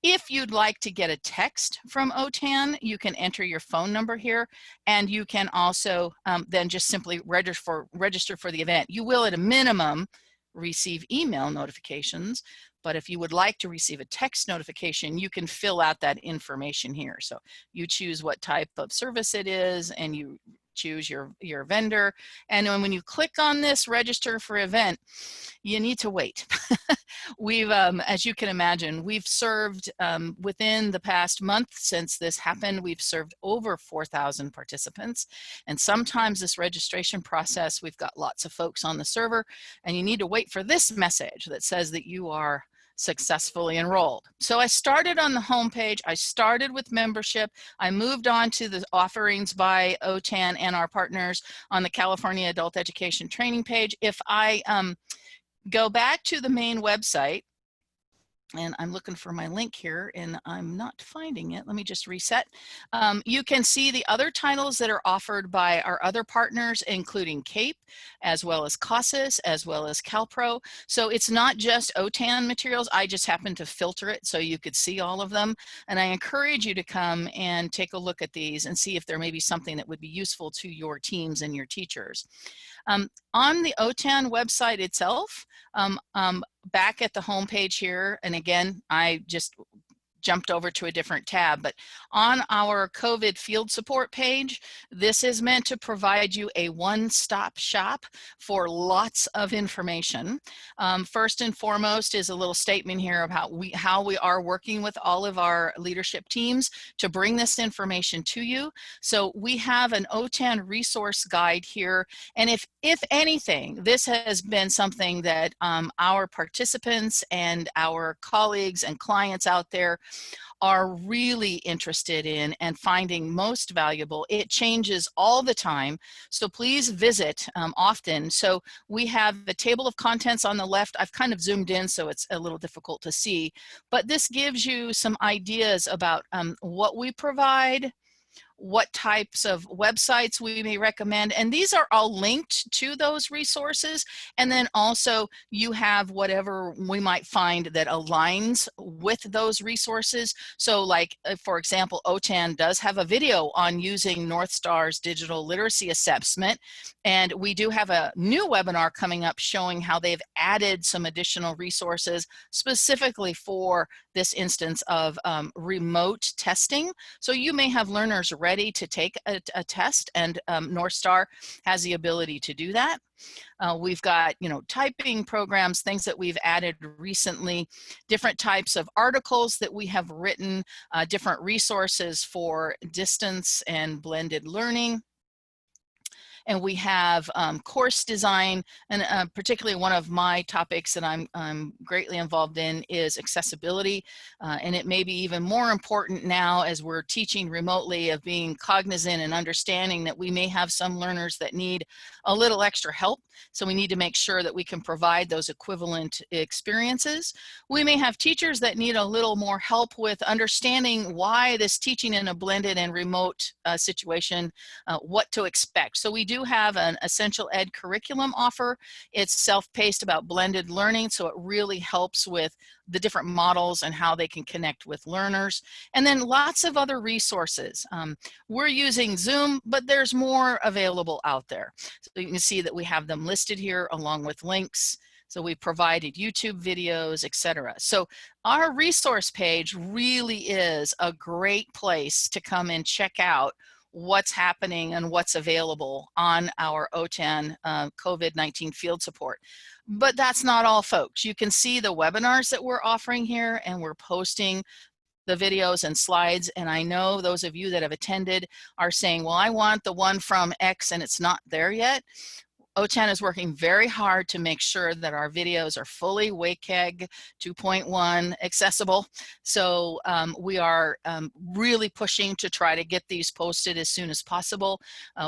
if you'd like to get a text from OTAN, you can enter your phone number here, and you can also then just simply register for the event. You will, at a minimum, receive email notifications, but if you would like to receive a text notification, you can fill out that information here. So you choose what type of service it is, and you choose your vendor. And when you click on this register for event, you need to wait. We've, as you can imagine, we've served within the past month since this happened, we've served over 4,000 participants. And sometimes this registration process, we've got lots of folks on the server, and you need to wait for this message that says that you are successfully enrolled. So I started on the homepage. I started with membership. I moved on to the offerings by OTAN and our partners on the California Adult Education Training page. If I go back to the main website, and I'm looking for my link here and I'm not finding it. Let me just reset. You can see the other titles that are offered by our other partners, including CAEP, as well as CASAS, as well as CalPro. So it's not just OTAN materials. I just happened to filter it so you could see all of them. And I encourage you to come and take a look at these and see if there may be something that would be useful to your teams and your teachers. On the OTAN website itself, back at the home page here, and again, I just jumped over to a different tab, but on our COVID field support page, this is meant to provide you a one-stop shop for lots of information. First and foremost is a little statement here of how we are working with all of our leadership teams to bring this information to you. So we have an OTAN resource guide here, and if anything, this has been something that our participants and our colleagues and clients out there are really interested in and finding most valuable. It changes all the time, so please visit often. So we have the table of contents on the left. I've kind of zoomed in so it's a little difficult to see, but this gives you some ideas about what we provide, what types of websites we may recommend, and these are all linked to those resources. And then also you have whatever we might find that aligns with those resources. So like, for example, OTAN does have a video on using North Star's digital literacy assessment, and we do have a new webinar coming up showing how they've added some additional resources specifically for this instance of remote testing. So you may have learners ready to take a test, and North Star has the ability to do that. We've got, typing programs, things that we've added recently, different types of articles that we have written, different resources for distance and blended learning. And we have course design, and particularly one of my topics that I'm greatly involved in is accessibility. And it may be even more important now as we're teaching remotely, of being cognizant and understanding that we may have some learners that need a little extra help. So we need to make sure that we can provide those equivalent experiences. We may have teachers that need a little more help with understanding why this teaching in a blended and remote situation, what to expect. So we do have an essential ed curriculum offer. It's self-paced about blended learning, so it really helps with the different models and how they can connect with learners. And then lots of other resources. We're using Zoom, but there's more available out there. So you can see that we have them listed here along with links. So we provided YouTube videos, etc. So our resource page really is a great place to come and check out what's happening and what's available on our OTAN COVID-19 field support. But that's not all, folks. You can see the webinars that we're offering here, and we're posting the videos and slides. And I know those of you that have attended are saying, well, I want the one from X and it's not there yet. OTAN is working very hard to make sure that our videos are fully WCAG 2.1 accessible. So we are really pushing to try to get these posted as soon as possible.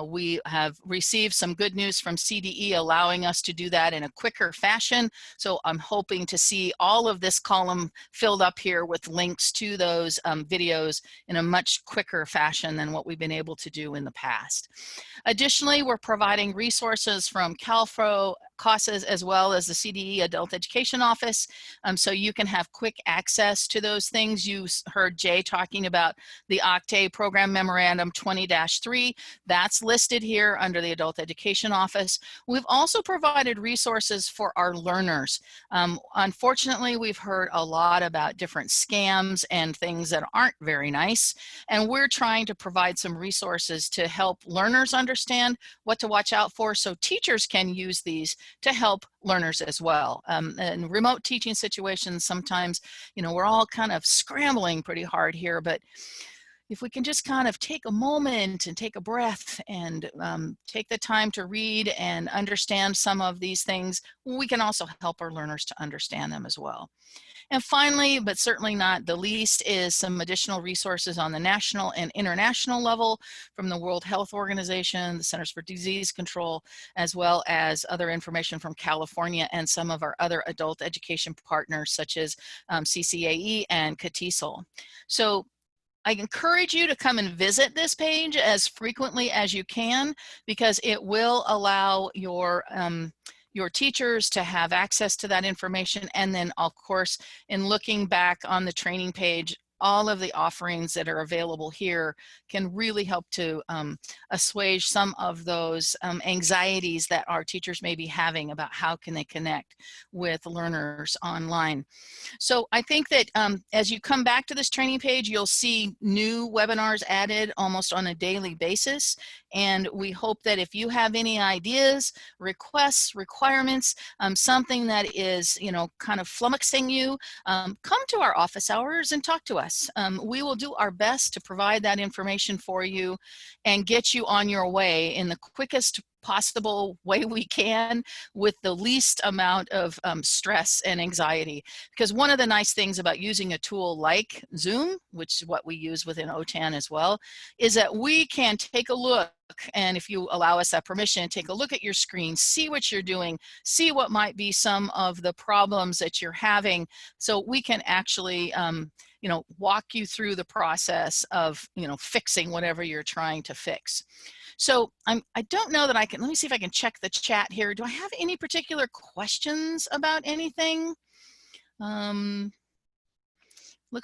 We have received some good news from CDE allowing us to do that in a quicker fashion. So I'm hoping to see all of this column filled up here with links to those videos in a much quicker fashion than what we've been able to do in the past. Additionally, we're providing resources from CalFro, CASAS, as well as the CDE Adult Education Office, so you can have quick access to those things. You heard Jay talking about the OCTAE Program Memorandum 20-3. That's listed here under the Adult Education Office. We've also provided resources for our learners. Unfortunately, we've heard a lot about different scams and things that aren't very nice, and we're trying to provide some resources to help learners understand what to watch out for, so teachers can use these to help learners as well. In remote teaching situations, sometimes, we're all kind of scrambling pretty hard here, but if we can just kind of take a moment and take a breath and take the time to read and understand some of these things, we can also help our learners to understand them as well. And finally, but certainly not the least, is some additional resources on the national and international level from the World Health Organization, the Centers for Disease Control, as well as other information from California and some of our other adult education partners such as CCAE and CATESOL. So I encourage you to come and visit this page as frequently as you can, because it will allow your teachers to have access to that information. And then, of course, in looking back on the training page, all of the offerings that are available here can really help to assuage some of those anxieties that our teachers may be having about how can they connect with learners online. So I think that as you come back to this training page, you'll see new webinars added almost on a daily basis. And we hope that if you have any ideas, requests, requirements, something that is, kind of flummoxing you, come to our office hours and talk to us. process. We will do our best to provide that information for you and get you on your way in the quickest possible way we can with the least amount of stress and anxiety. Because one of the nice things about using a tool like Zoom, which is what we use within OTAN as well, is that we can take a look, and if you allow us that permission, take a look at your screen, see what you're doing, see what might be some of the problems that you're having, so we can actually walk you through the process of fixing whatever you're trying to fix. So I don't know that I can, let me see if I can check the chat here. Do I have any particular questions about anything? Looks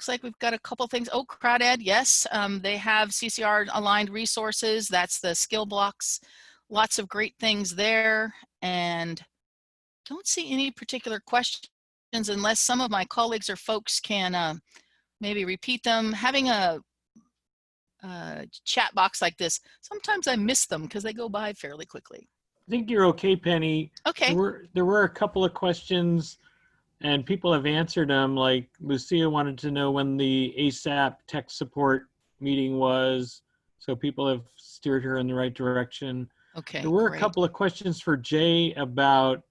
like we've got a couple things. Oh, CrowdEd, yes. They have CCR aligned resources. That's the skill blocks. Lots of great things there. And don't see any particular questions unless some of my colleagues or folks can maybe repeat them. Having a chat box like this, sometimes I miss them because they go by fairly quickly. I think you're okay, Penny. Okay. There were a couple of questions and people have answered them. Like Lucia wanted to know when the ASAP tech support meeting was. So people have steered her in the right direction. Okay, there were great. a couple of questions for Jay about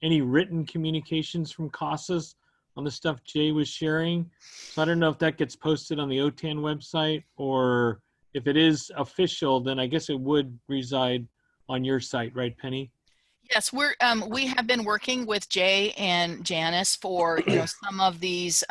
any written communications from CASAS on the stuff Jay was sharing. So I don't know if that gets posted on the OTAN website, or if it is official, then I guess it would reside on your site, right, Penny? Yes, we have been working with Jay and Janice for some of these,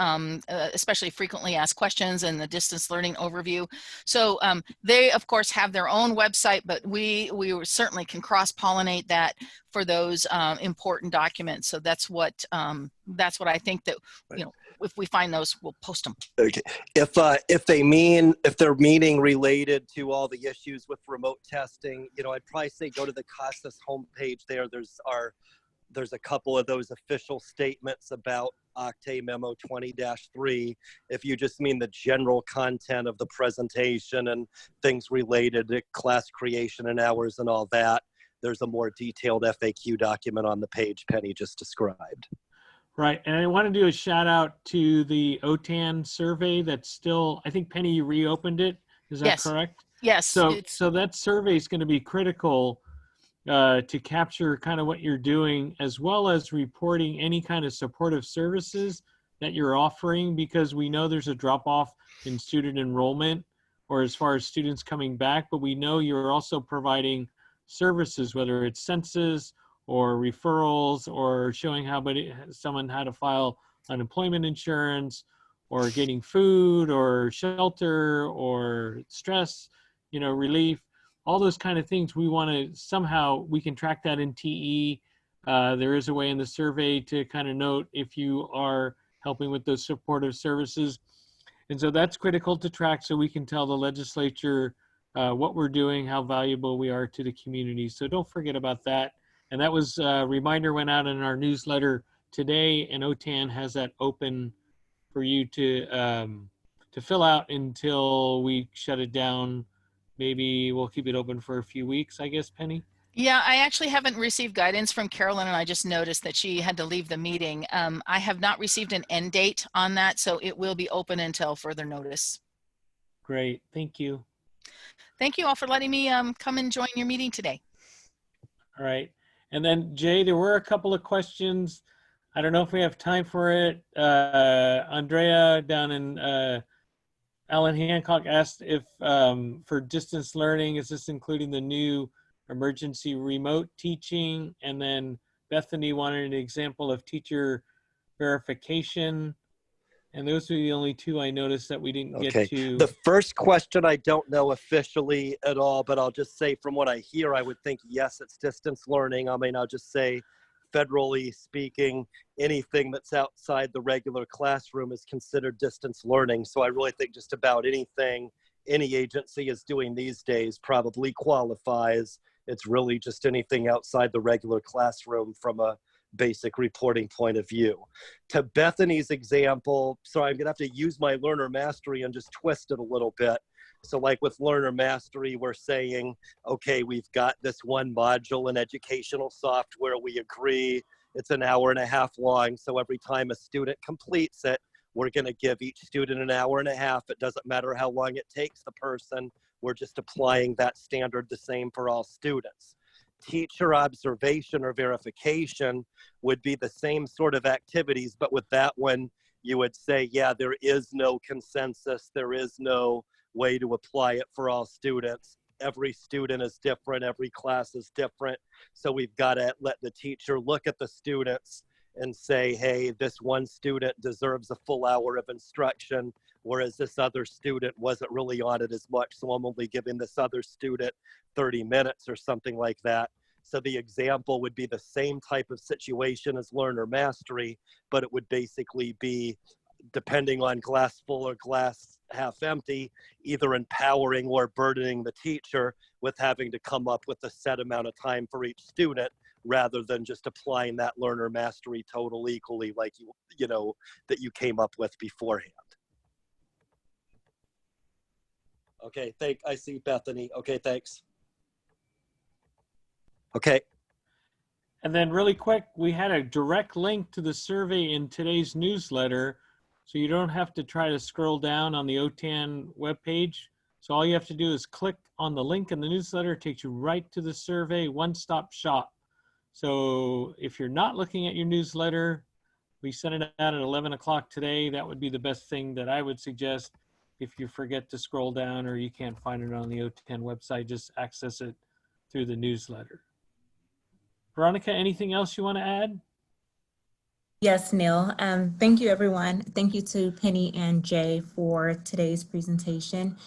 especially frequently asked questions and the distance learning overview. So they of course have their own website, but we certainly can cross-pollinate that for those important documents. So that's what I think that if we find those, we'll post them. Okay. If they're meeting related to all the issues with remote testing, I'd probably say go to the CASAS homepage there. There's a couple of those official statements about Octave Memo 20-3. If you just mean the general content of the presentation and things related to class creation and hours and all that, there's a more detailed FAQ document on the page Penny just described. Right, and I want to do a shout out to the OTAN survey that's still, I think Penny, you reopened it, is that Yes. correct? Yes. So that survey is going to be critical to capture kind of what you're doing, as well as reporting any kind of supportive services that you're offering, because we know there's a drop off in student enrollment or as far as students coming back, but we know you're also providing services, whether it's census or referrals, or showing someone how to file unemployment insurance, or getting food or shelter or stress, relief, all those kind of things. We want to somehow, we can track that in TE. There is a way in the survey to kind of note if you are helping with those supportive services. And so that's critical to track so we can tell the legislature what we're doing, how valuable we are to the community. So don't forget about that. And that was a reminder went out in our newsletter today, and OTAN has that open for you to fill out until we shut it down. Maybe we'll keep it open for a few weeks, I guess, Penny? Yeah, I actually haven't received guidance from Carolyn, and I just noticed that she had to leave the meeting. I have not received an end date on that, so it will be open until further notice. Great, thank you. Thank you all for letting me come and join your meeting today. All right. And then, Jay, there were a couple of questions. I don't know if we have time for it. Andrea down in Alan Hancock asked if for distance learning, is this including the new emergency remote teaching? And then Bethany wanted an example of teacher verification. And those are the only two I noticed that we didn't get to. The first question I don't know officially at all, but I'll just say from what I hear, I would think, yes, it's distance learning. I mean, I'll just say, federally speaking, anything that's outside the regular classroom is considered distance learning. So I really think just about anything any agency is doing these days probably qualifies. It's really just anything outside the regular classroom from a basic reporting point of view. To Bethany's example, so I'm gonna have to use my learner mastery and just twist it a little bit. So like with learner mastery, we're saying, okay, we've got this one module in educational software. We agree it's an hour and a half long. So every time a student completes it, We're going to give each student an hour and a half. It doesn't matter how long it takes the person. We're just applying that standard the same for all students. Teacher observation or verification would be the same sort of activities, but with that one, you would say, yeah, there is no consensus. There is no way to apply it for all students. Every student is different. Every class is different. So we've got to let the teacher look at the students and say, hey, this one student deserves a full hour of instruction, whereas this other student wasn't really on it as much, so I'm only giving this other student 30 minutes or something like that. So the example would be the same type of situation as learner mastery, but it would basically be, depending on glass full or glass half empty, either empowering or burdening the teacher with having to come up with a set amount of time for each student, rather than just applying that learner mastery total equally like you know that you came up with beforehand. Okay, I see Bethany. Okay, thanks. Okay. And then really quick, we had a direct link to the survey in today's newsletter, so you don't have to try to scroll down on the OTAN webpage. So all you have to do is click on the link in the newsletter. It takes you right to the survey, one-stop shop. So if you're not looking at your newsletter, we sent it out at 11 o'clock today. That would be the best thing that I would suggest. If you forget to scroll down or you can't find it on the OTAN website, just access it through the newsletter. Veronica, anything else you want to add? Yes, Neil. Thank you, everyone. Thank you to Penny and Jay for today's presentation.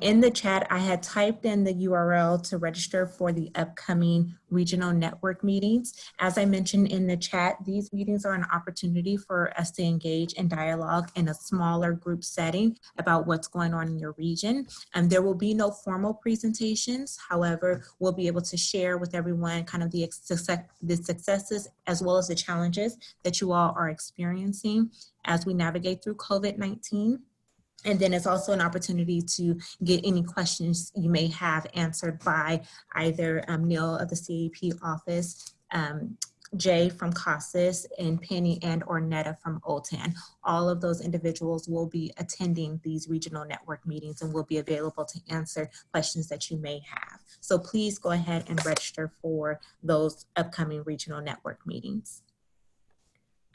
In the chat, I had typed in the URL to register for the upcoming regional network meetings. As I mentioned in the chat, these meetings are an opportunity for us to engage in dialogue in a smaller group setting about what's going on in your region. There will be no formal presentations. However, we'll be able to share with everyone kind of the successes as well as the challenges that you all are experiencing as we navigate through COVID-19. And then it's also an opportunity to get any questions you may have answered by either Neil of the CAEP office, Jay from CASAS, and Penny and or Netta from OTAN. All of those individuals will be attending these regional network meetings and will be available to answer questions that you may have. So please go ahead and register for those upcoming regional network meetings.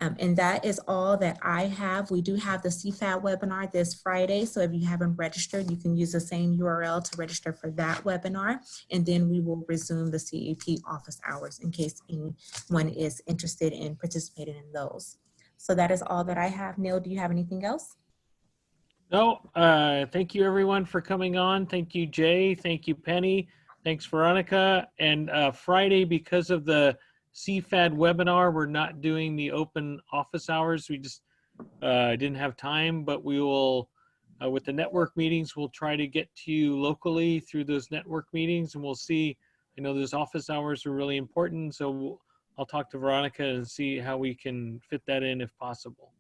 And that is all that I have. We do have the CFAD webinar this Friday. So if you haven't registered, you can use the same URL to register for that webinar. And then we will resume the CAEP office hours in case anyone is interested in participating in those. So that is all that I have. Neil, do you have anything else? No, thank you everyone for coming on. Thank you, Jay. Thank you, Penny. Thanks, Veronica. And Friday, because of the CFAD webinar, we're not doing the open office hours. We just didn't have time, but we will, with the network meetings, we'll try to get to you locally through those network meetings, and we'll see. I know those office hours are really important, so I'll talk to Veronica and see how we can fit that in if possible.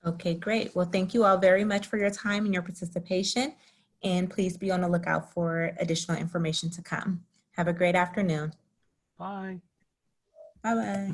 Okay, great. Well, thank you all very much for your time and your participation. And please be on the lookout for additional information to come. Have a great afternoon. Bye. Bye-bye.